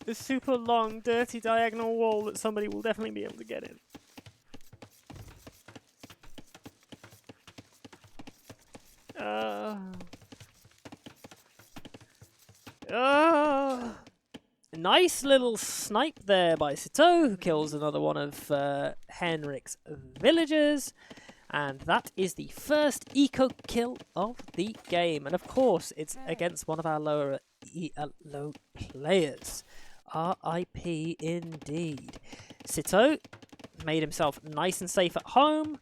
the super long, dirty diagonal wall that somebody will definitely be able to get in. Nice little snipe there by Sitaux, who kills another one of Henrik's villagers. And that is the first eco kill of the game. And of course, it's against one of our low players. RIP indeed. Sitaux made himself nice and safe at home.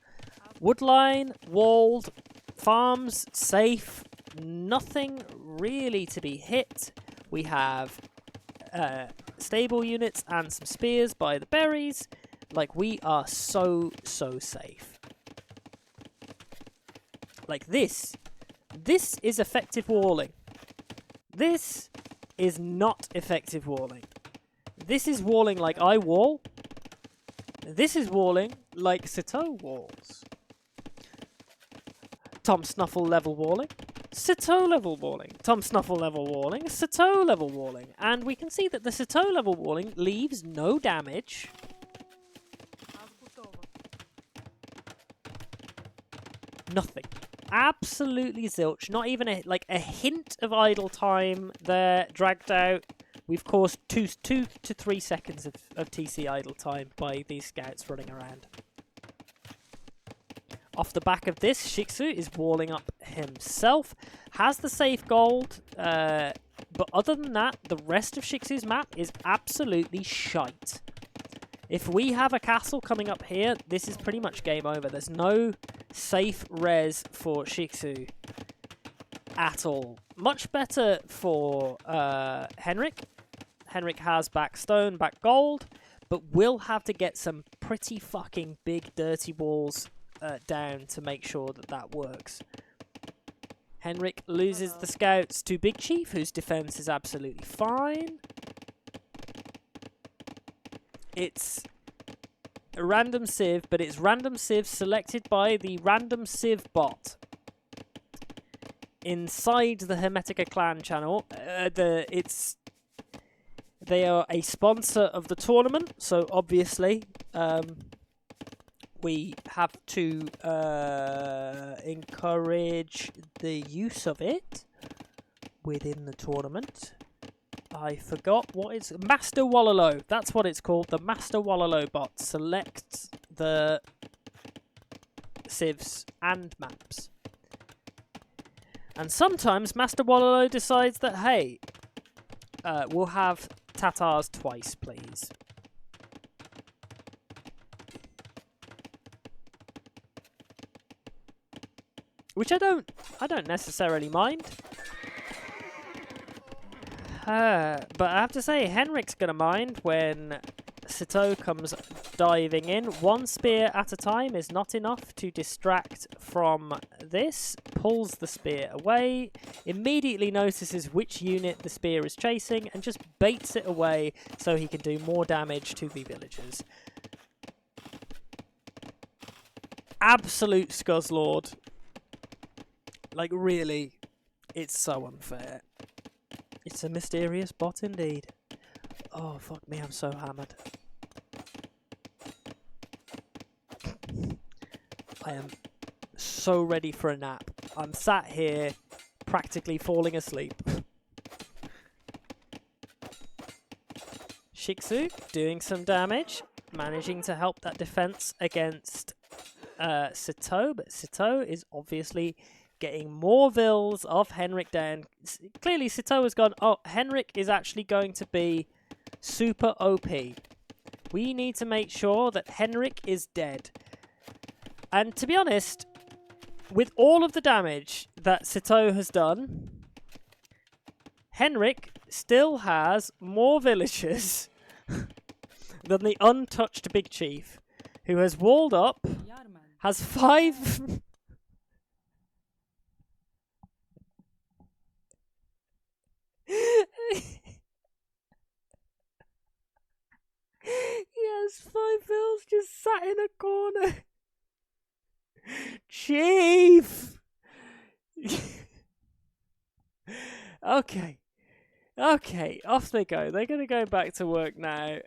Woodline, walled, farms, safe. Nothing really to be hit. We have stable units and some spears by the berries. Like, we are so safe. Like this is effective walling. This is not effective walling. This is walling like I wall. This is walling like Sitaux walls. Tom Snuffle level walling. Sitaux level walling. Tom Snuffle level walling. Sitaux level walling. And we can see that the Sitaux level walling leaves no damage. Nothing. Absolutely zilch. Not even a hint of idle time there dragged out. We've caused 2 to 3 seconds of TC idle time by these scouts running around. Off the back of this, Shixo is walling up himself. Has the safe gold. But other than that, the rest of Shixo's map is absolutely shite. If we have a castle coming up here, this is pretty much game over. There's no safe res for Shixo at all. Much better for Henrik. Henrik has back stone, back gold, but we'll have to get some pretty fucking big dirty walls down to make sure that that works. Henrik loses the scouts to Big Chief, whose defense is absolutely fine. It's a random civ, but it's random civ selected by the random civ bot inside the Hermetica clan channel. They are a sponsor of the tournament, so obviously we have to encourage the use of it within the tournament. I forgot what it's... Master Wallalow. That's what it's called. The Master Wallalow bot selects the civs and maps. And sometimes Master Wallalow decides that, hey, we'll have Tatars twice, please. Which I don't necessarily mind. But I have to say, Henrik's gonna mind when Sitaux comes diving in. One spear at a time is not enough to distract from this. Pulls the spear away, immediately notices which unit the spear is chasing, and just baits it away so he can do more damage to the villagers. Absolute scuzzlord. Like, really, it's so unfair. It's a mysterious bot indeed. Oh, fuck me, I'm so hammered. I am so ready for a nap. I'm sat here, practically falling asleep. Shixo doing some damage, managing to help that defense against Sitaux, but Sitaux is obviously getting more vills of Henrik down. Clearly, Sitaux has gone, oh, Henrik is actually going to be super OP. We need to make sure that Henrik is dead. And to be honest, with all of the damage that Sitaux has done, Henrik still has more villagers than the untouched Big Chief, who has walled up, has 5... He has 5 vills just sat in a corner. Chief! Okay. Okay, off they go. They're going to go back to work now.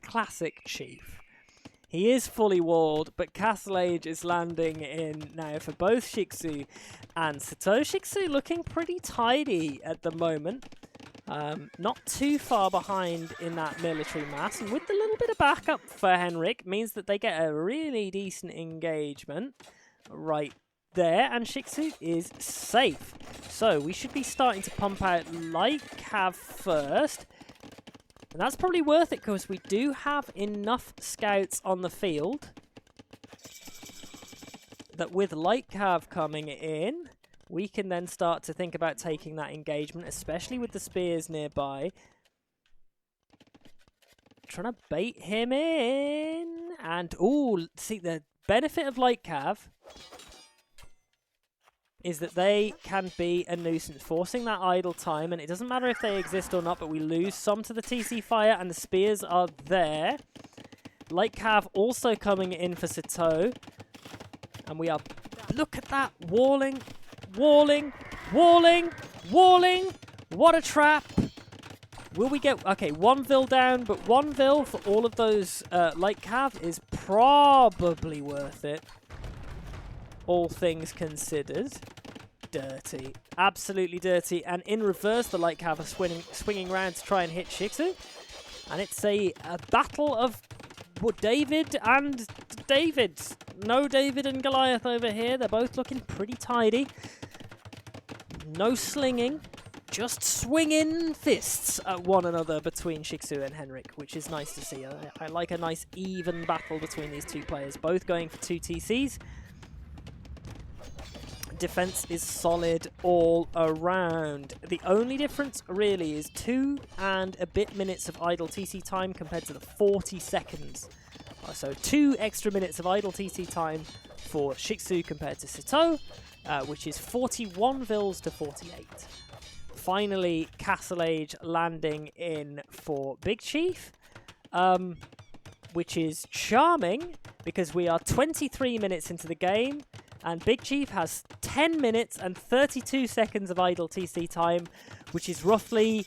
Classic Chief. He is fully walled, but Castle Age is landing in now for both Shixo and Sitaux. Shixo looking pretty tidy at the moment. Not too far behind in that military mass, and with a little bit of backup for Henrik, means that they get a really decent engagement right there, and Shixo is safe. So we should be starting to pump out light cav first, and that's probably worth it because we do have enough scouts on the field that with light cav coming in, we can then start to think about taking that engagement, especially with the spears nearby. Trying to bait him in. And, ooh, see, the benefit of light cav is that they can be a nuisance, forcing that idle time. And it doesn't matter if they exist or not, but we lose some to the TC fire, and the spears are there. Light cav also coming in for Sitaux. And we are... Look at that. Walling... Walling, walling, walling. What a trap. Will we get... Okay, 1 vill down, but 1 vill for all of those light cav is probably worth it. All things considered. Dirty. Absolutely dirty. And in reverse, the light cav are swinging around to try and hit Shixo. And it's a battle of David and David. No David and Goliath over here. They're both looking pretty tidy. No slinging, just swinging fists at one another between Shixo and Henrik, which is nice to see. I like a nice even battle between these two players, both going for 2 TCs. Defense is solid all around. The only difference really is 2 and a bit minutes of idle TC time compared to the 40 seconds. So 2 extra minutes of idle TC time for Shixo compared to Sitaux, which is 41 vills to 48. Finally, Castle Age landing in for Big Chief, which is charming because we are 23 minutes into the game and Big Chief has 10 minutes and 32 seconds of idle TC time, which is roughly,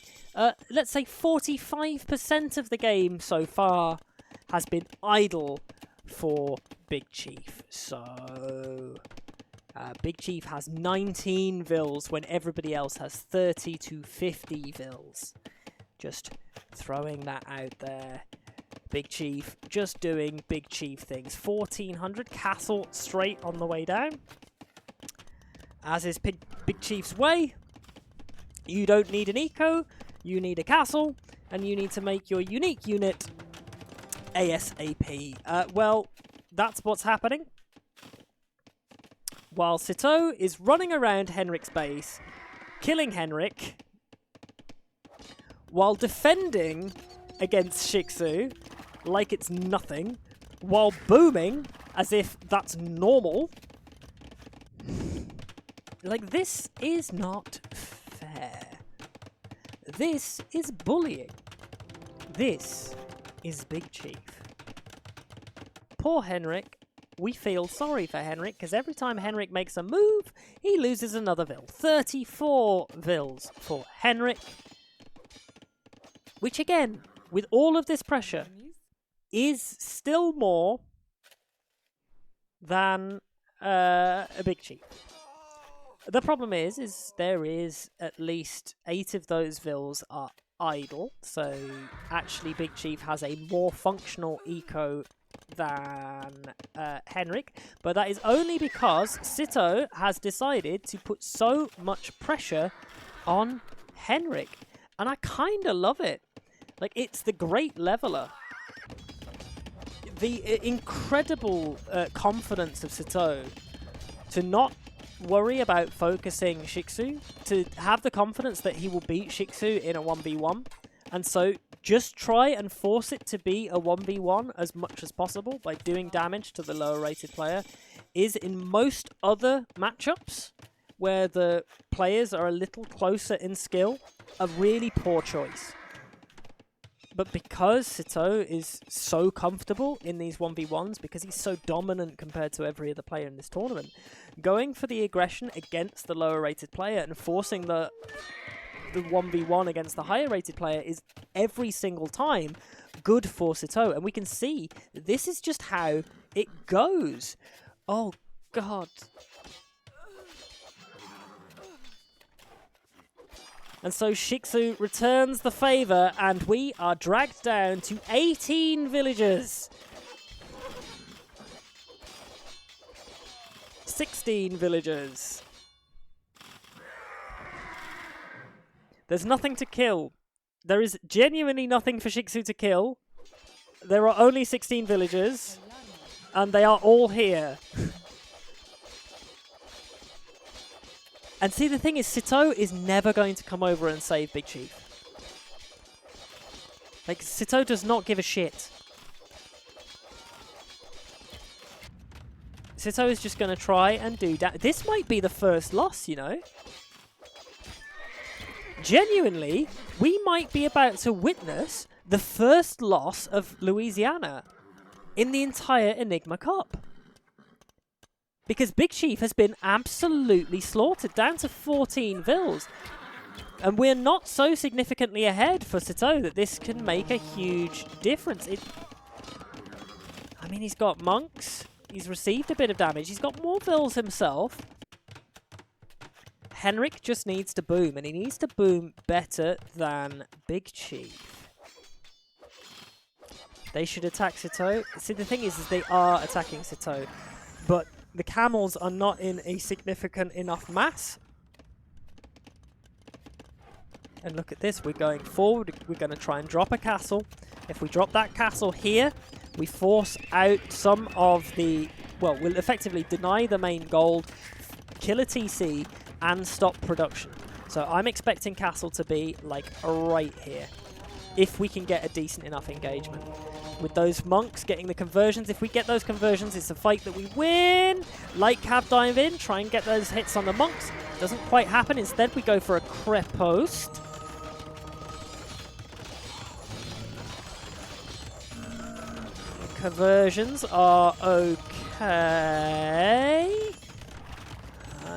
let's say 45% of the game so far has been idle for Big Chief. So Big Chief has 19 vills when everybody else has 30 to 50 vills. Just throwing that out there. Big Chief just doing Big Chief things. 1400 castle straight on the way down. As is Big Chief's way. You don't need an eco, you need a castle, and you need to make your unique unit ASAP. Well, that's what's happening. While Sitaux is running around Henrik's base, killing Henrik, while defending against Shixo like it's nothing, while booming as if that's normal. Like, this is not fair. This is bullying. This is Big Chief. Poor Henrik. We feel sorry for Henrik, because every time Henrik makes a move, he loses another vill. 34 vills for Henrik. Which again, with all of this pressure, is still more than a Big Chief. The problem is there is at least 8 of those vills are idle, so actually Big Chief has a more functional eco than Henrik, but that is only because Sitaux has decided to put so much pressure on Henrik. And I kind of love it. Like, it's the great leveler. The incredible confidence of Sitaux to not worry about focusing Shixo, to have the confidence that he will beat Shixo in a 1v1, and so just try and force it to be a 1v1 as much as possible by doing damage to the lower rated player, is in most other matchups where the players are a little closer in skill, a really poor choice. But because Sitaux is so comfortable in these 1v1s, because he's so dominant compared to every other player in this tournament, going for the aggression against the lower rated player and forcing the 1v1 against the higher rated player is every single time good for Sitaux. And we can see this is just how it goes. Oh, God. And so Shixo returns the favour, and we are dragged down to 18 villagers. 16 villagers. There's nothing to kill. There is genuinely nothing for Shixo to kill. There are only 16 villagers, and they are all here. And see, the thing is, Sitaux is never going to come over and save Big Chief. Like, Sitaux does not give a shit. Sitaux is just going to try and do that. This might be the first loss, you know? Genuinely, we might be about to witness the first loss of Louisiana in the entire Enigma Cup. Because Big Chief has been absolutely slaughtered, down to 14 vills. And we're not so significantly ahead for Sitaux that this can make a huge difference. I mean, he's got monks. He's received a bit of damage. He's got more vills himself. Henrik just needs to boom, and he needs to boom better than Big Chief. They should attack Sitaux. See, the thing is they are attacking Sitaux, but the camels are not in a significant enough mass. And look at this, we're going forward, we're going to try and drop a castle. If we drop that castle here, we force out some of the, well, we'll effectively deny the main gold, kill a TC, and stop production. So I'm expecting castle to be like right here, if we can get a decent enough engagement. With those monks getting the conversions, if we get those conversions, it's a fight that we win. Light cab dive in, try and get those hits on the monks. Doesn't quite happen. Instead, we go for a crepost. Conversions are okay.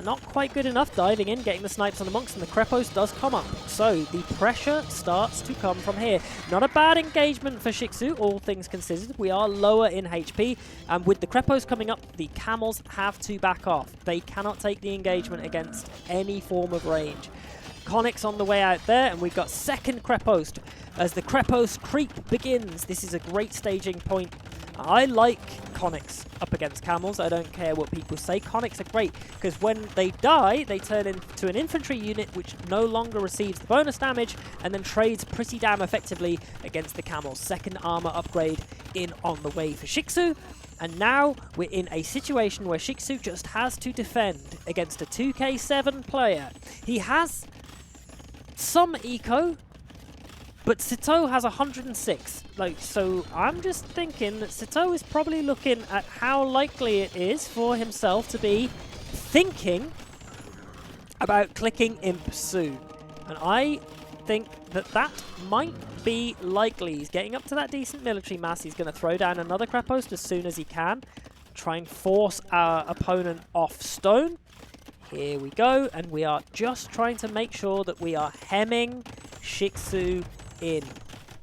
Not quite good enough. Diving in, getting the snipes on the monks, and the crepost does come up. So the pressure starts to come from here. Not a bad engagement for Shixo, all things considered. We are lower in HP, and with the crepost coming up, the camels have to back off. They cannot take the engagement against any form of range. Conix on the way out there, and we've got second crepost. As the crepost creep begins, this is a great staging point. I like Conix up against camels. I don't care what people say. Conix are great because when they die, they turn into an infantry unit which no longer receives the bonus damage and then trades pretty damn effectively against the camels. Second armor upgrade in on the way for Shixo. And now we're in a situation where Shixo just has to defend against a 2k7 player. He has some eco, but Sitaux has 106. So I'm just thinking that Sitaux is probably looking at how likely it is for himself to be thinking about clicking Imp soon. And I think that that might be likely. He's getting up to that decent military mass. He's going to throw down another crepost as soon as he can. Try and force our opponent off stone. Here we go. And we are just trying to make sure that we are hemming Shixo in.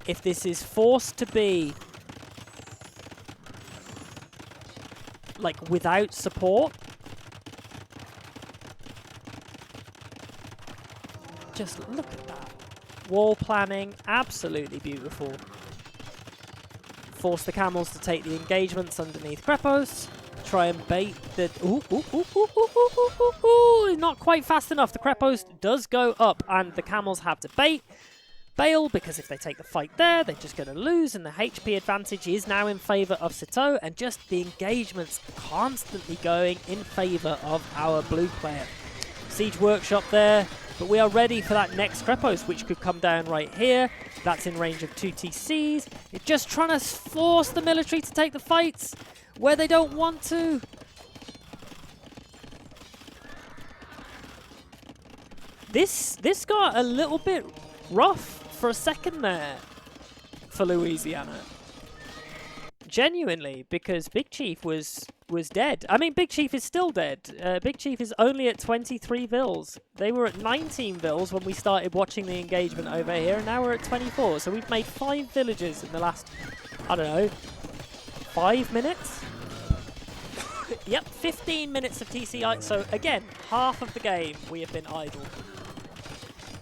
If this is forced to be like without support, just look at that. Wall planning, absolutely beautiful. force the camels to take the engagements underneath Krepos. Try and bait the... Ooh, not quite fast enough. The Krepos does go up, and the camels have to bail, because if they take the fight there, they're just going to lose, and the HP advantage is now in favour of Sitaux, and just the engagements constantly going in favour of our blue player. Siege Workshop there, but we are ready for that next Krepos, which could come down right here. That's in range of 2 TCs. It's just trying to force the military to take the fights where they don't want to. This got a little bit rough for a second there for Louisiana. Genuinely, because Big Chief was dead. I mean, Big Chief is still dead. Big Chief is only at 23 vills. They were at 19 vills when we started watching the engagement over here, and now we're at 24. So we've made 5 villages in the last, I don't know, 5 minutes? Yep, 15 minutes of TCI. So again, half of the game we have been idle.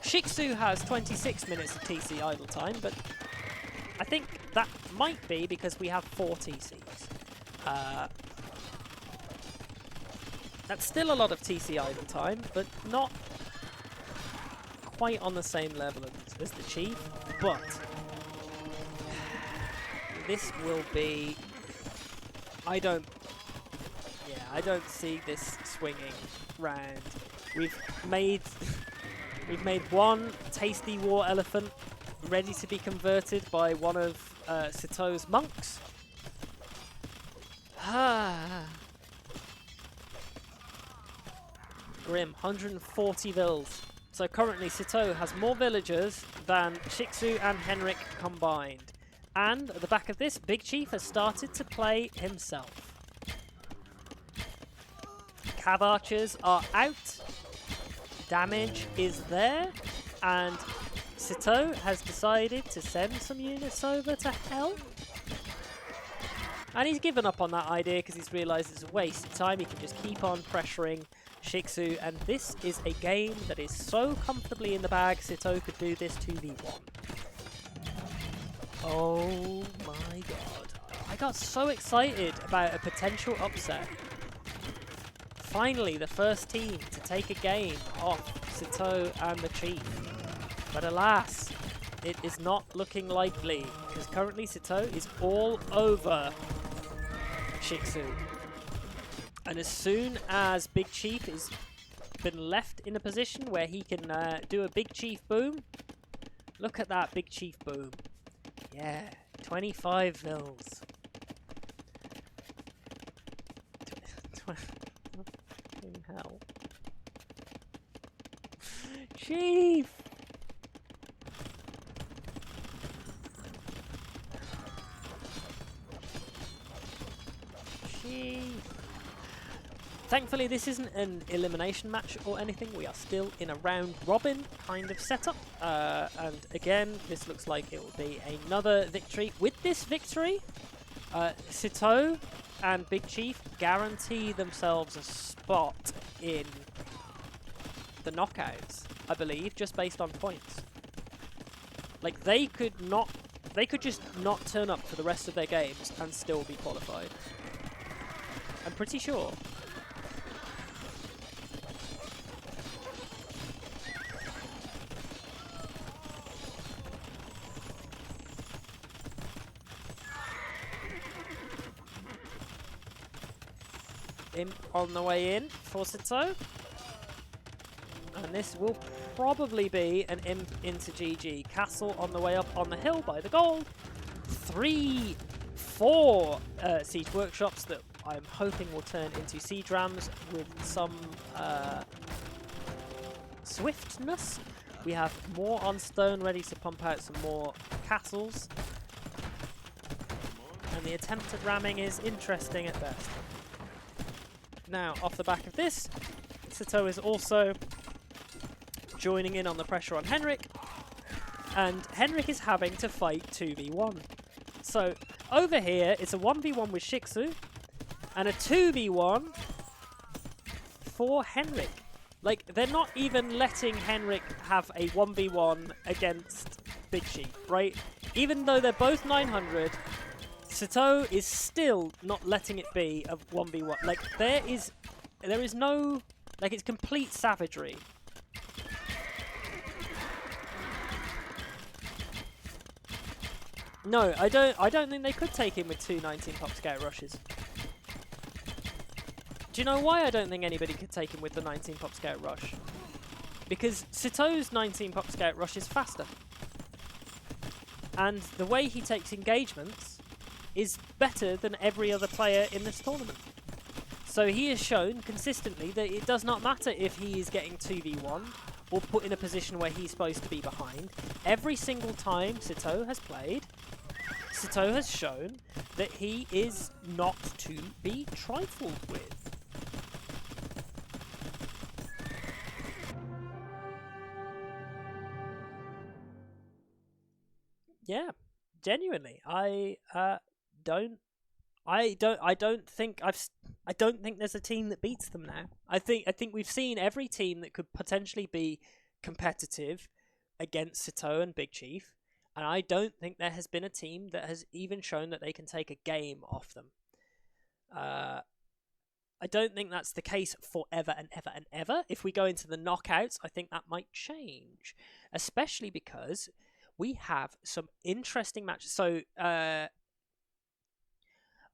Shixo has 26 minutes of TC idle time, but I think that might be because we have 4 TCs. That's still a lot of TC idle time, but not quite on the same level as the Chief. But this will be... I don't see this swinging round. We've made one tasty war elephant ready to be converted by one of Sitaux's monks. Grim, 140 vills. So currently Sitaux has more villagers than Shixo and Henrik combined. And at the back of this, Big Chief has started to play himself. Cav archers are out. Damage is there, and Sitaux has decided to send some units over to help. And he's given up on that idea because he's realised it's a waste of time. He can just keep on pressuring Shixo, and this is a game that is so comfortably in the bag, Sitaux could do this 2v1. Oh my god. I got so excited about a potential upset. Finally, the first team to take a game off Sitaux and the Chief. But alas, it is not looking likely, because currently Sitaux is all over Shixo. And as soon as Big Chief has been left in a position where he can do a Big Chief boom, look at that Big Chief boom. Yeah, 25 vills. Hell. Chief! Chief! Thankfully this isn't an elimination match or anything, we are still in a round robin kind of setup. And again, this looks like it will be another victory. With this victory, Sitaux and Big Chief guarantee themselves a spot in the knockouts, I believe, just based on points. Like, they could just not turn up for the rest of their games and still be qualified. I'm pretty sure. Imp on the way in for Sitaux. And this will probably be an imp into GG. Castle on the way up on the hill by the gold. 4 siege workshops that I'm hoping will turn into siege rams with some swiftness. We have more on stone ready to pump out some more castles. And the attempt at ramming is interesting at best. Now, off the back of this, Sitaux is also joining in on the pressure on Henrik, and Henrik is having to fight 2v1. So, over here, it's a 1v1 with Shixo, and a 2v1 for Henrik. Like, they're not even letting Henrik have a 1v1 against Big Chief, right? Even though they're both 900, Sitaux is still not letting it be a 1v1. Like, there is no... Like, it's complete savagery. No, I don't think they could take him with two 19 pop scout rushes. Do you know why I don't think anybody could take him with the 19 pop scout rush? Because Sitau's 19 pop scout rush is faster. And the way he takes engagements is better than every other player in this tournament. So he has shown consistently that it does not matter if he is getting 2v1 or put in a position where he's supposed to be behind. Every single time Sitaux has played, Sitaux has shown that he is not to be trifled with. Yeah, genuinely, I don't think there's a team that beats them now. I think we've seen every team that could potentially be competitive against Sitaux and Big Chief, and I don't think there has been a team that has even shown that they can take a game off them. I don't think that's the case forever and ever and ever. If we go into the knockouts, I think that might change, especially because we have some interesting matches. So,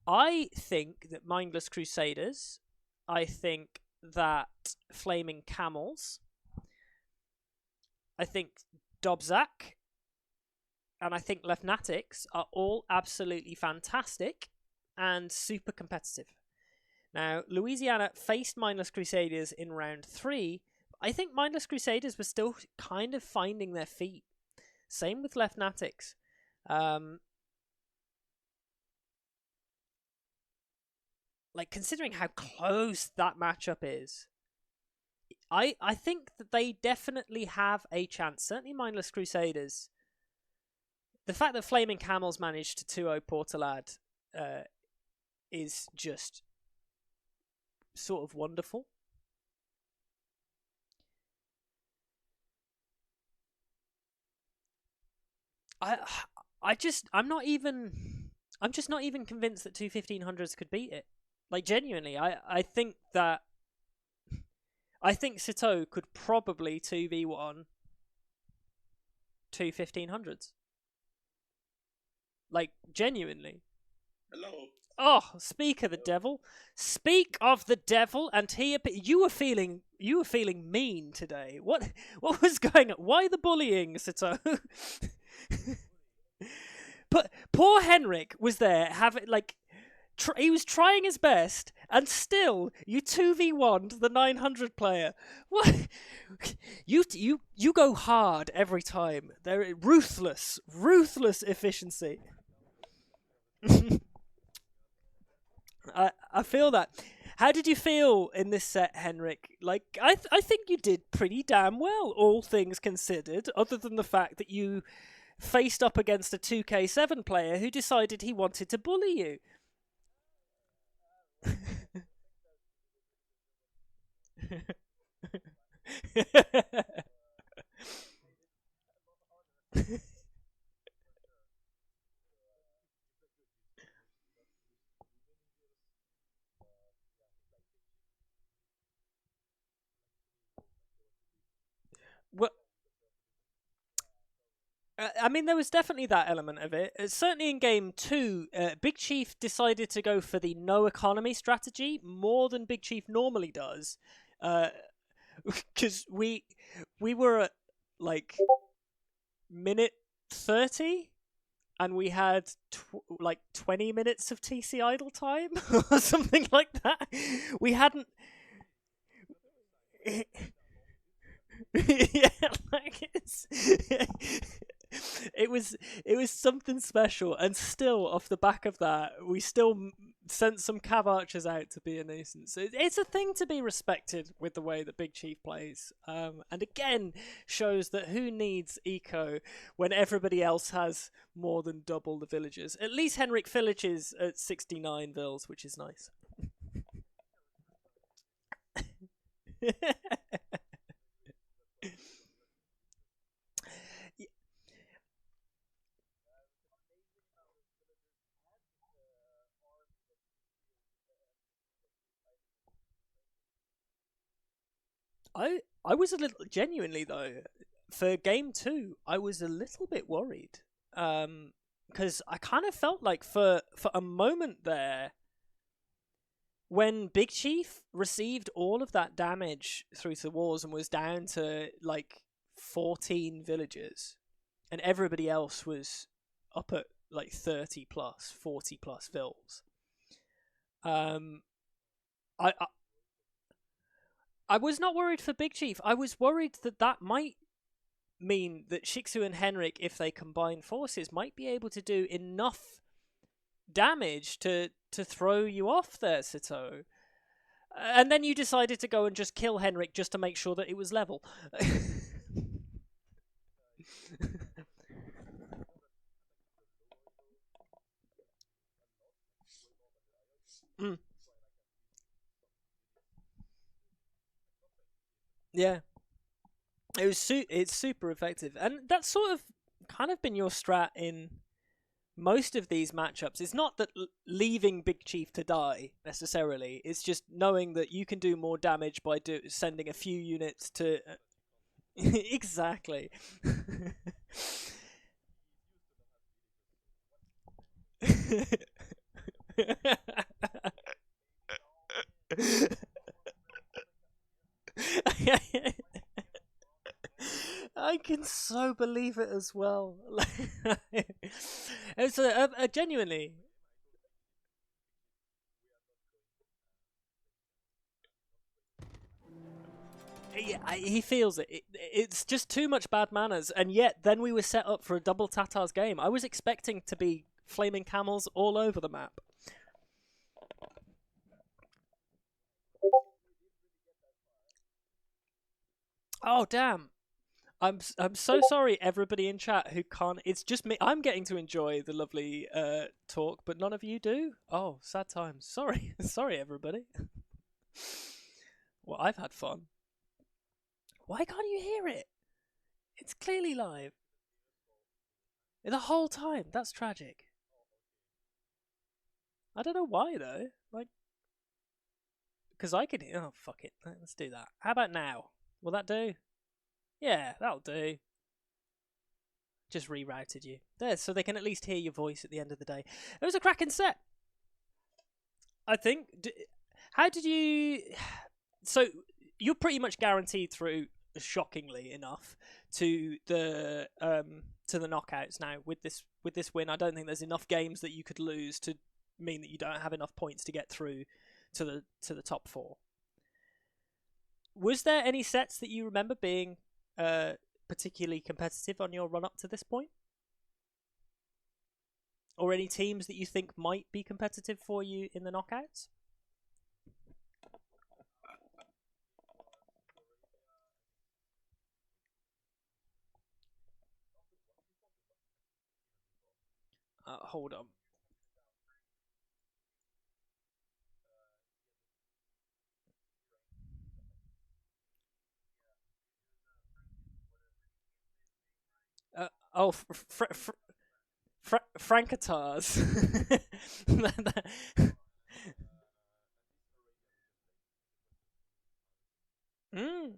I think that Mindless Crusaders, I think that Flaming Camels, I think Dobzak, and I think Lefnatics are all absolutely fantastic and super competitive. Now, Louisiana faced Mindless Crusaders in round 3. I think Mindless Crusaders were still kind of finding their feet. Same with Lefnatics. Like, considering how close that matchup is, I think that they definitely have a chance. Certainly Mindless Crusaders. The fact that Flaming Camels managed to 2-0 Portalad is just sort of wonderful. I'm just not even convinced that two 1500s could beat it. Like, genuinely, I think Sitaux could probably 2v1 two 1500s. Like, genuinely. Hello. Oh, speak of the devil. Speak of the devil, and you were feeling mean today. What was going on? Why the bullying, Sitaux? But poor Henrik was there, he was trying his best, and still you 2v1'd the 900 player. What? You go hard every time. They're ruthless efficiency. I feel that. How did you feel in this set, Henrik? Like, I think you did pretty damn well, all things considered, other than the fact that you faced up against a 2K7 player who decided he wanted to bully you. Well, I mean, there was definitely that element of it. Certainly in game 2, Big Chief decided to go for the no economy strategy more than Big Chief normally does. Because we were at, like, minute 30, and we had, 20 minutes of TC idle time, or something like that. We hadn't... Yeah, like, it was something special, and still off the back of that, we still sent some cav archers out to be a nuisance. So it's a thing to be respected with the way that Big Chief plays, and again shows that who needs eco when everybody else has more than double the villagers. At least Henrik villages at 69 vills, which is nice. I was a little genuinely though for game two. I was a little bit worried because I kind of felt like for a moment there when Big Chief received all of that damage through the walls and was down to like 14 villagers, and everybody else was up at like 30 plus, 40 plus vills. Um, I I was not worried for Big Chief. I was worried that that might mean that Shixo and Henrik, if they combine forces, might be able to do enough damage to throw you off there, Sitaux. And then you decided to go and just kill Henrik just to make sure that it was level. Mm. Yeah, it's super effective, and that's sort of kind of been your strat in most of these matchups. It's not that leaving Big Chief to die necessarily. It's just knowing that you can do more damage by sending a few units to. Exactly. I can so believe it as well. It's a genuinely. Yeah, he feels it. It's just too much bad manners, and yet then we were set up for a double Tatar's game. I was expecting to be flaming camels all over the map. Oh damn! I'm so sorry, everybody in chat who can't. It's just me. I'm getting to enjoy the lovely talk, but none of you do. Oh, sad times. Sorry, sorry, everybody. Well, I've had fun. Why can't you hear it? It's clearly live. The whole time. That's tragic. I don't know why though. Like, because I can hear. Oh, fuck it. Let's do that. How about now? Will that do? Yeah, that'll do. Just rerouted you. There, so they can at least hear your voice at the end of the day. It was a cracking set. I think. How did you? So you're pretty much guaranteed through, shockingly enough, to the knockouts now with this win. I don't think there's enough games that you could lose to mean that you don't have enough points to get through to the top four. Was there any sets that you remember being particularly competitive on your run up to this point? Or any teams that you think might be competitive for you in the knockouts? Hold on. Oh, Frankatars. mm.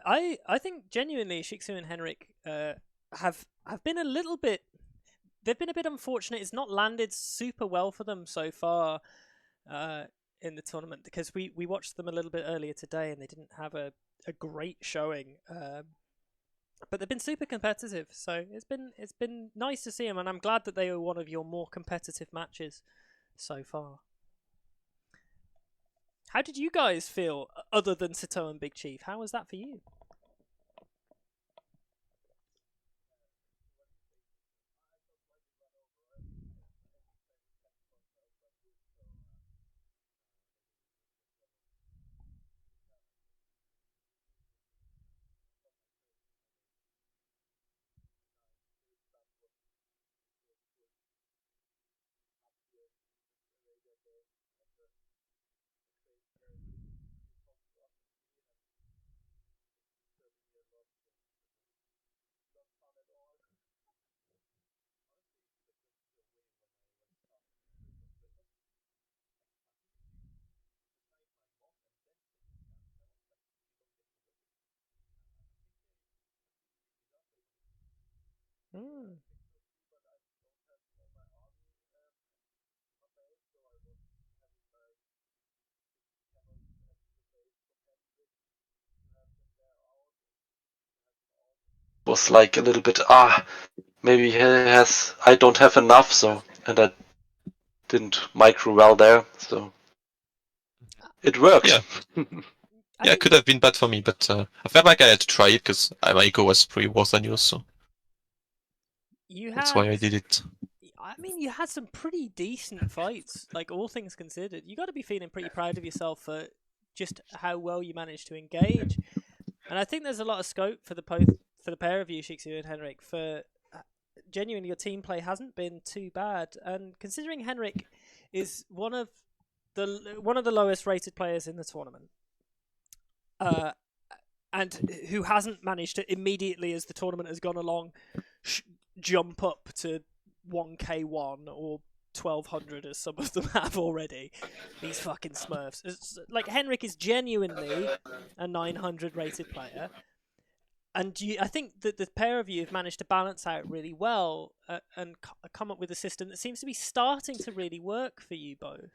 I think genuinely Shixu and Henrik have been a little bit. They've been a bit unfortunate. It's not landed super well for them so far uh, in the tournament because we watched them a little bit earlier today and they didn't have a great showing. But they've been super competitive, so it's been nice to see them, and I'm glad that they were one of your more competitive matches so far. How did you guys feel, other than Sitaux and Big Chief? How was that for you? Hmm. Was like a little bit maybe I don't have enough, so and I didn't micro well there, so it worked. Yeah. Yeah, it could have been bad for me, but I felt like I had to try it because my go was pretty worse than yours, so that's why I did it. I mean, you had some pretty decent fights, like all things considered. You got to be feeling pretty proud of yourself for just how well you managed to engage. And I think there's a lot of scope for the pair of you, Shixo and Henrik, for genuinely your team play hasn't been too bad. And considering Henrik is one of the lowest rated players in the tournament, and who hasn't managed to immediately, as the tournament has gone along, jump up to 1k1 or 1200 as some of them have already. These fucking Smurfs. Like, Henrik is genuinely a 900 rated player, and I think that the pair of you have managed to balance out really well and come up with a system that seems to be starting to really work for you both.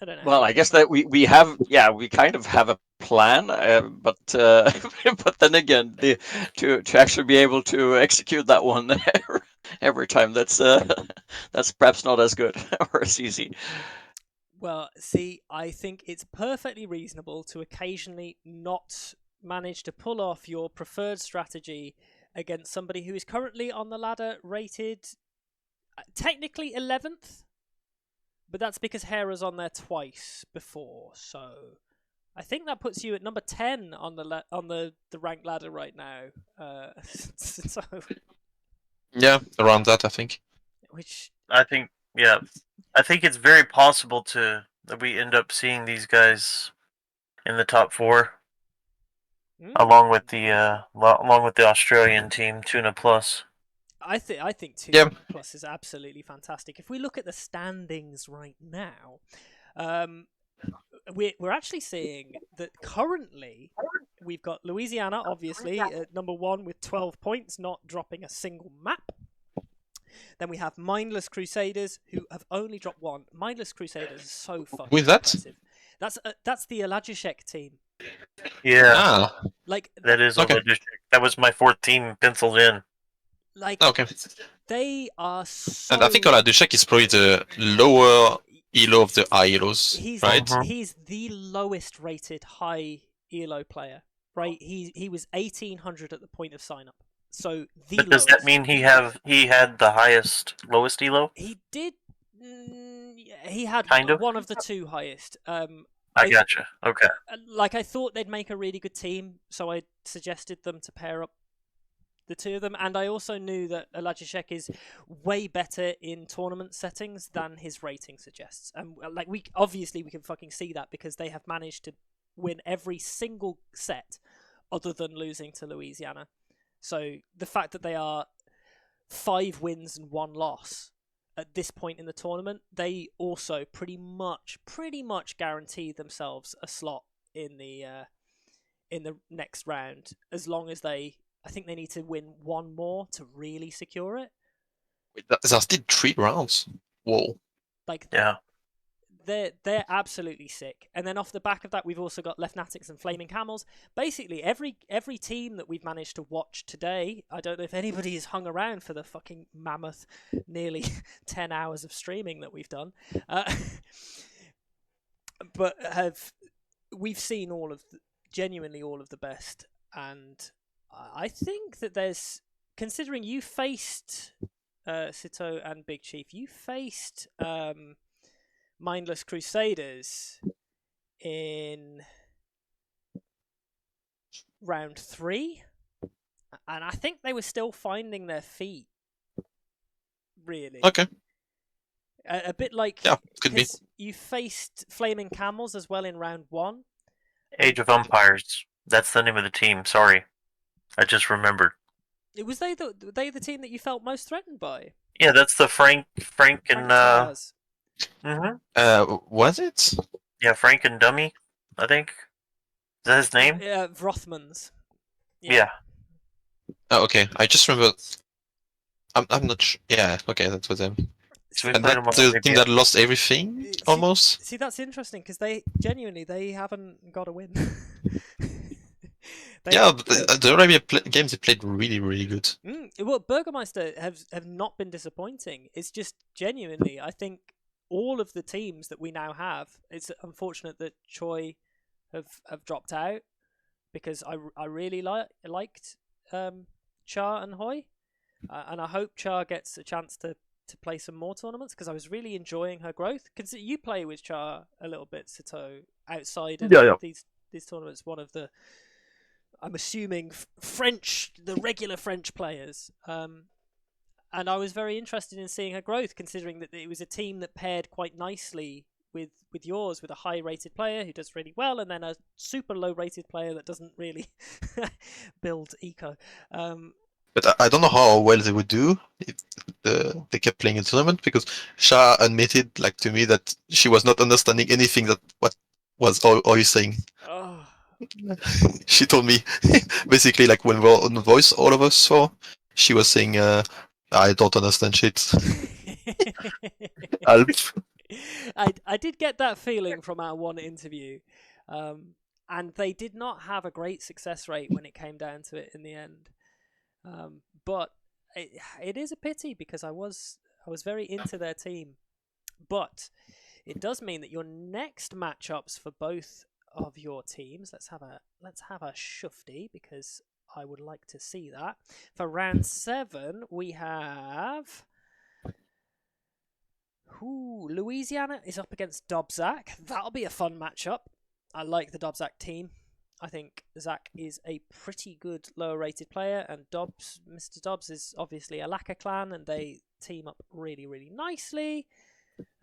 I don't know. Well, I guess that we kind of have a plan, but but then again, to actually be able to execute that one every time, that's perhaps not as good or as easy. Well, see, I think it's perfectly reasonable to occasionally not manage to pull off your preferred strategy against somebody who is currently on the ladder rated technically 11th, but that's because Hera's on there twice before, so I think that puts you at number 10 on the ranked ladder right now. So, Yeah, around that, I think. which I think, yeah, I think it's very possible that we end up seeing these guys in the top 4, along with the Australian team Tuna Plus. I think 2 plus is absolutely fantastic. If we look at the standings right now, we're actually seeing that currently we've got Louisiana, obviously, at number 1 with 12 points, not dropping a single map. Then we have Mindless Crusaders, who have only dropped 1. Mindless Crusaders is so fucking impressive. That's the Alajashek team. Yeah. Like, that is Alajashek. That was my 4th team penciled in. Like, they are so... And I think Alajashek is probably the lower elo of the high elos, right? He's the lowest rated high elo player, right? He was 1800 at the point of sign up. So but does that mean he had the lowest elo? He did. He had one of the 2 highest. I gotcha. Okay. Like, I thought they'd make a really good team, so I suggested them to pair up the 2 of them, and I also knew that Alajashek is way better in tournament settings than his rating suggests. And like, we can fucking see that because they have managed to win every single set other than losing to Louisiana. So the fact that they are 5 wins and 1 loss at this point in the tournament, they also pretty much guarantee themselves a slot in the next round, as long as I think they need to win 1 more to really secure it. There's still 3 rounds. Whoa. Like, yeah. They're absolutely sick. And then off the back of that, we've also got Leftnatics and Flaming Camels. Basically, every team that we've managed to watch today, I don't know if anybody has hung around for the fucking mammoth nearly 10 hours of streaming that we've done. But we've seen genuinely all of the best. And I think that there's, considering you faced Sitaux and Big Chief, you faced Mindless Crusaders in round 3, and I think they were still finding their feet, really. Okay. A bit like, could be. You faced Flaming Camels as well in round 1. Age of Umpires. That's the name of the team. Sorry, I just remembered. Was they the team that you felt most threatened by? Yeah, that's the Frank and Was it? Yeah, Frank and Dummy, I think. Is that his name? Yeah, Vrothmans. Yeah. Oh, okay. I just remember. I'm not sure. Yeah. Okay, that was them. So we And played them that's all the maybe team that lost everything almost. See, that's interesting because they genuinely they haven't got a win. Yeah, but the Arabia games they played really, really good. Well, Burgermeister have not been disappointing. It's just genuinely, I think all of the teams that we now have. It's unfortunate that Choi have dropped out because I really liked Cha and Hoi, and I hope Cha gets a chance to play some more tournaments because I was really enjoying her growth. Consider you play with Cha a little bit, Sitaux, outside of these tournaments. One of the, I'm assuming, the regular French players. And I was very interested in seeing her growth, considering that it was a team that paired quite nicely with yours, with a high-rated player who does really well, and then a super low-rated player that doesn't really build eco. But I don't know how well they would do if they kept playing a tournament, because Shah admitted, like, to me that she was not understanding anything that what was all you saying. Oh. She told me basically, like, when we were on voice, all of us four, she was saying, "I don't understand shit." Help. I did get that feeling from our one interview, and they did not have a great success rate when it came down to it in the end. But it is a pity because I was very into their team, but it does mean that your next matchups for both of your teams, let's have a shufti because I would like to see that. For round 7, we have Louisiana is up against Dobzak. That'll be a fun matchup. I like the Dobzak team. I think Zach is a pretty good lower-rated player, and Mr. Dobbs is obviously a Lacquer clan, and they team up really, really nicely.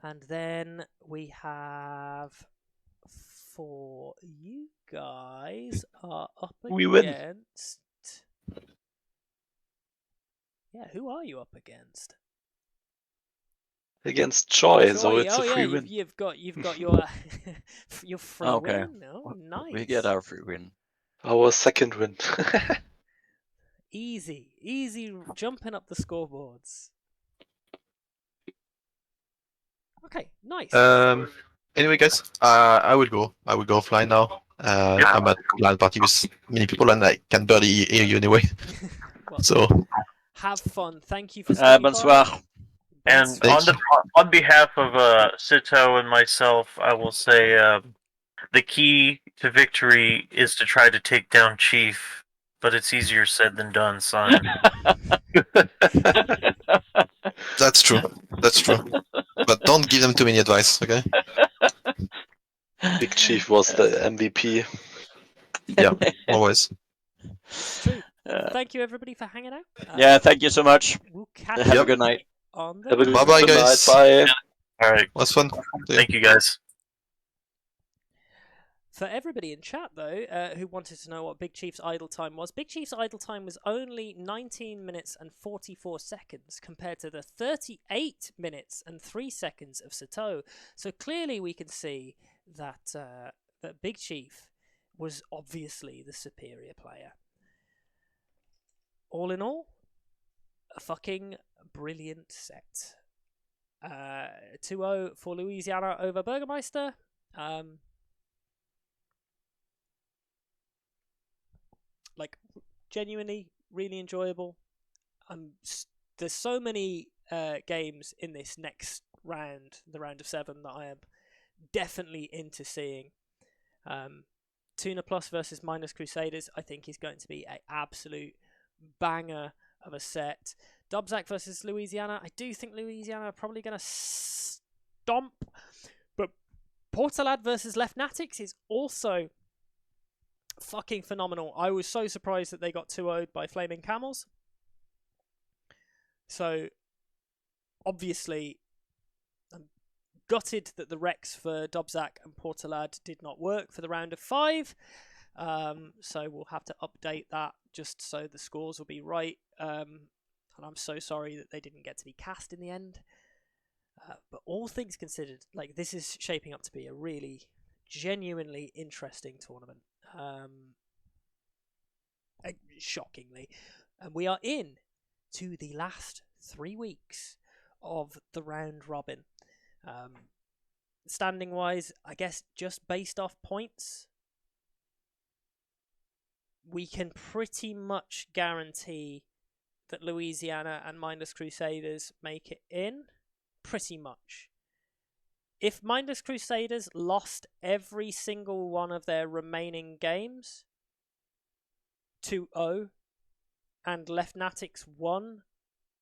And then we have, for you guys, are up We win. against... Yeah, who are you up against? Against Choi, so Choi. it's a free win. You've got your your free Okay. win. Oh, nice. We get our free win. Our second win. Easy jumping up the scoreboards. Okay, nice. Anyway, guys, I will go offline now. I'm at LAN party with many people, and I can barely hear you anyway. Well, So have fun. Thank you for stopping Bonsoir. by. And Thanks. on behalf of Sitaux and myself, I will say the key to victory is to try to take down Chief, but it's easier said than done, son. That's true. But don't give them too many advice, okay? Big Chief was the MVP. Yeah, always. It's true. Thank you, everybody, for hanging out. Yeah, thank you so much. We'll catch Have you a good night. on the Have a Bye-bye, good guys. night. Bye. All right. Was fun. Thank you, guys. For everybody in chat, though, who wanted to know what Big Chief's idle time was, Big Chief's idle time was only 19 minutes and 44 seconds compared to the 38 minutes and 3 seconds of Sitaux. So clearly we can see that that Big Chief was obviously the superior player. All in all, a fucking brilliant set. 2-0 for Louisiana over Burgermeister. Like, genuinely, really enjoyable. There's so many games in this next round, the round of 7, that I am definitely into seeing. Tuna Plus versus Minus Crusaders, I think, is going to be an absolute banger of a set. Dobzak versus Louisiana, I do think Louisiana are probably going to stomp. But Portalad versus Leftnatics is also fucking phenomenal. I was so surprised that they got 2-0'd by Flaming Camels. So, obviously, I'm gutted that the Rex for Dobzak and Portalad did not work for the round of 5. So we'll have to update that just so the scores will be right. And I'm so sorry that they didn't get to be cast in the end. But all things considered, like, this is shaping up to be a really genuinely interesting tournament. shockingly. And we are in to the last 3 weeks of the round robin. Standing wise, I guess just based off points, we can pretty much guarantee that Louisiana and Mindless Crusaders make it in. Pretty much. If Mindless Crusaders lost every single one of their remaining games 2-0, and Leftnatics won,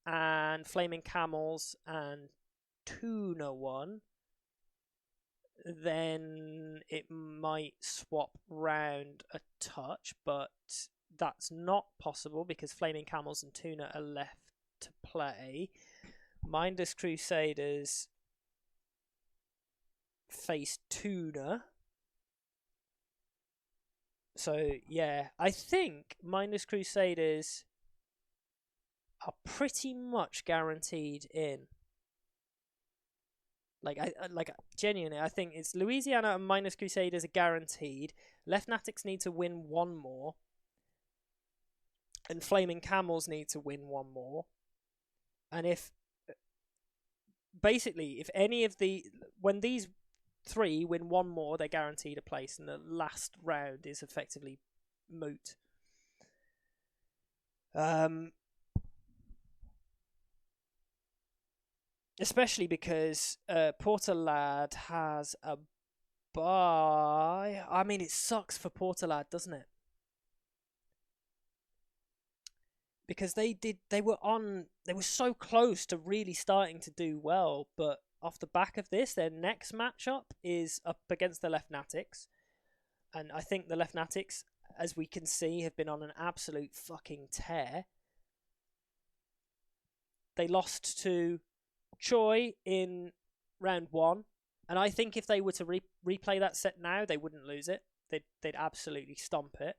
and Flaming Camels and Tuna won, then it might swap round a touch, but that's not possible because Flaming Camels and Tuna are left to play. Mindless Crusaders face Tuna. So, yeah, I think Mindless Crusaders are pretty much guaranteed in. Like genuinely, I think it's Louisiana and Mindless Crusaders are guaranteed. Leftnatics need to win one more. And Flaming Camels need to win one more. And if any of when these 3 win one more, they're guaranteed a place, and the last round is effectively moot. Especially because Portalad has a bye. I mean, it sucks for Portalad, doesn't it? Because they were so close to really starting to do well, but off the back of this, their next matchup is up against the Leftnatics. And I think the Leftnatics, as we can see, have been on an absolute fucking tear. They lost to Choi in round 1, and I think if they were to replay that set now, they wouldn't lose it. They'd absolutely stomp it.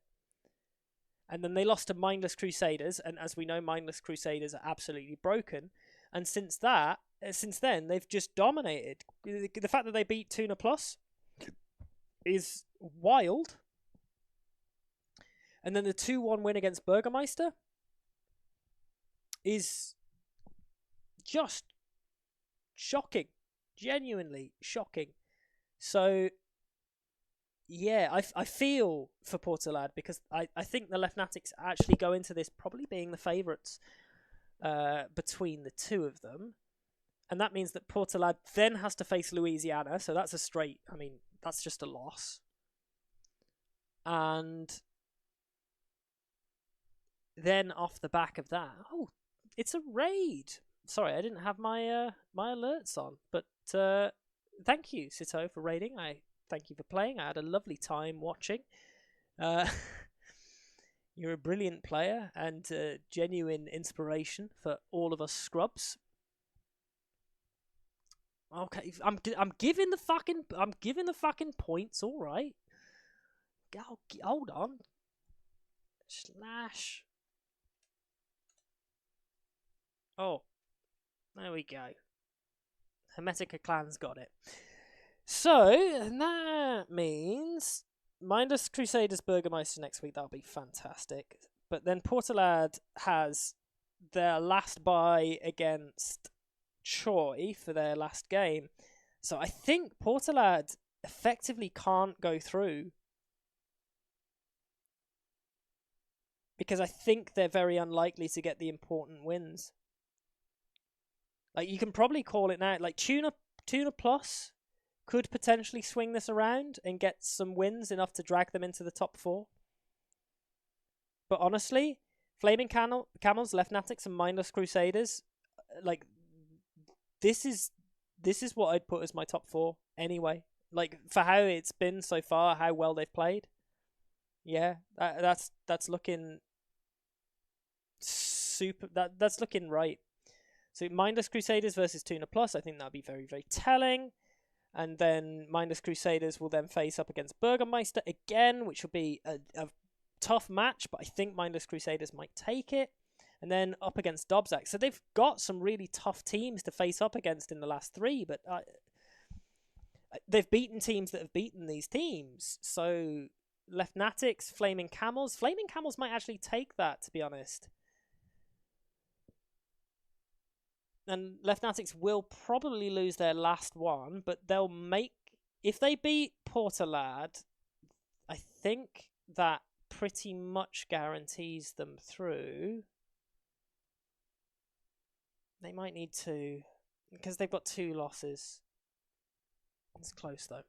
And then they lost to Mindless Crusaders, and as we know, Mindless Crusaders are absolutely broken. And since then, they've just dominated. The fact that they beat Tuna Plus is wild. And then the 2-1 win against Burgermeister is just shocking. Genuinely shocking. So, yeah, I feel for Portalad because I think the Leftnatics actually go into this probably being the favourites between the two of them. And that means that Portalad then has to face Louisiana, so that's that's just a loss. And then off the back of that, it's a raid. Sorry, I didn't have my my alerts on, but thank you, Sitaux, for raiding. Thank you for playing. I had a lovely time watching. You're a brilliant player and genuine inspiration for all of us scrubs. Okay, I'm giving the fucking points. All right, hold on. Slash. Oh, there we go. Hermetica clan's got it. So that means Mindless Crusaders Burgermeister next week. That'll be fantastic. But then Portalad has their last bye against Choi for their last game. So I think Portalad effectively can't go through because I think they're very unlikely to get the important wins. Like, you can probably call it now. Like, Tuna Plus could potentially swing this around and get some wins enough to drag them into the top 4. But honestly, Flaming Camels, Leftnatics, and Mindless Crusaders, like, this is what I'd put as my top 4 anyway. Like, for how it's been so far, how well they've played. Yeah, that's looking super. That's looking right. So Mindless Crusaders versus Tuna Plus, I think that'd be very, very telling. And then Mindless Crusaders will then face up against Burgermeister again, which will be a tough match, but I think Mindless Crusaders might take it. And then up against Dobzak. So they've got some really tough teams to face up against in the last 3, but they've beaten teams that have beaten these teams. So Leftnatics, Flaming Camels. Flaming Camels might actually take that, to be honest. And Leftnatics will probably lose their last one, but they'll make... If they beat Portalad, I think that pretty much guarantees them through. They might need to, because they've got 2 losses. It's close, though.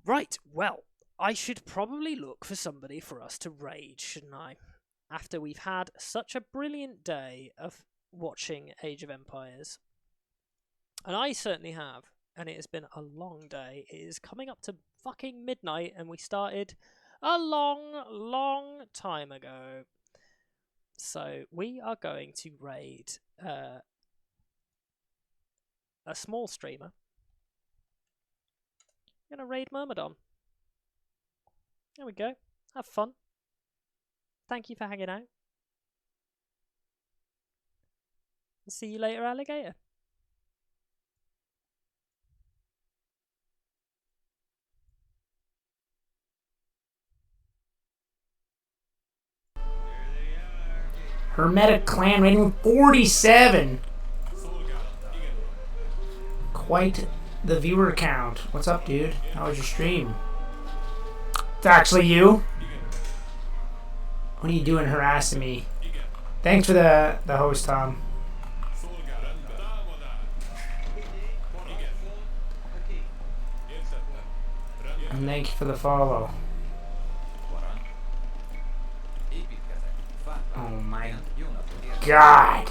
Right, well, I should probably look for somebody for us to raid, shouldn't I? After we've had such a brilliant day of watching Age of Empires. And I certainly have. And it has been a long day. It is coming up to fucking midnight, and we started a long time ago. So we are going to raid a small streamer. I'm going to raid Myrmidon. There we go. Have fun. Thank you for hanging out. See you later, alligator. Hermetica clan rating 47. Quite the viewer count. What's up, dude? How was your stream? It's actually you? What are you doing harassing me? Thanks for the host, Tom. And thank you for the follow. Oh my God.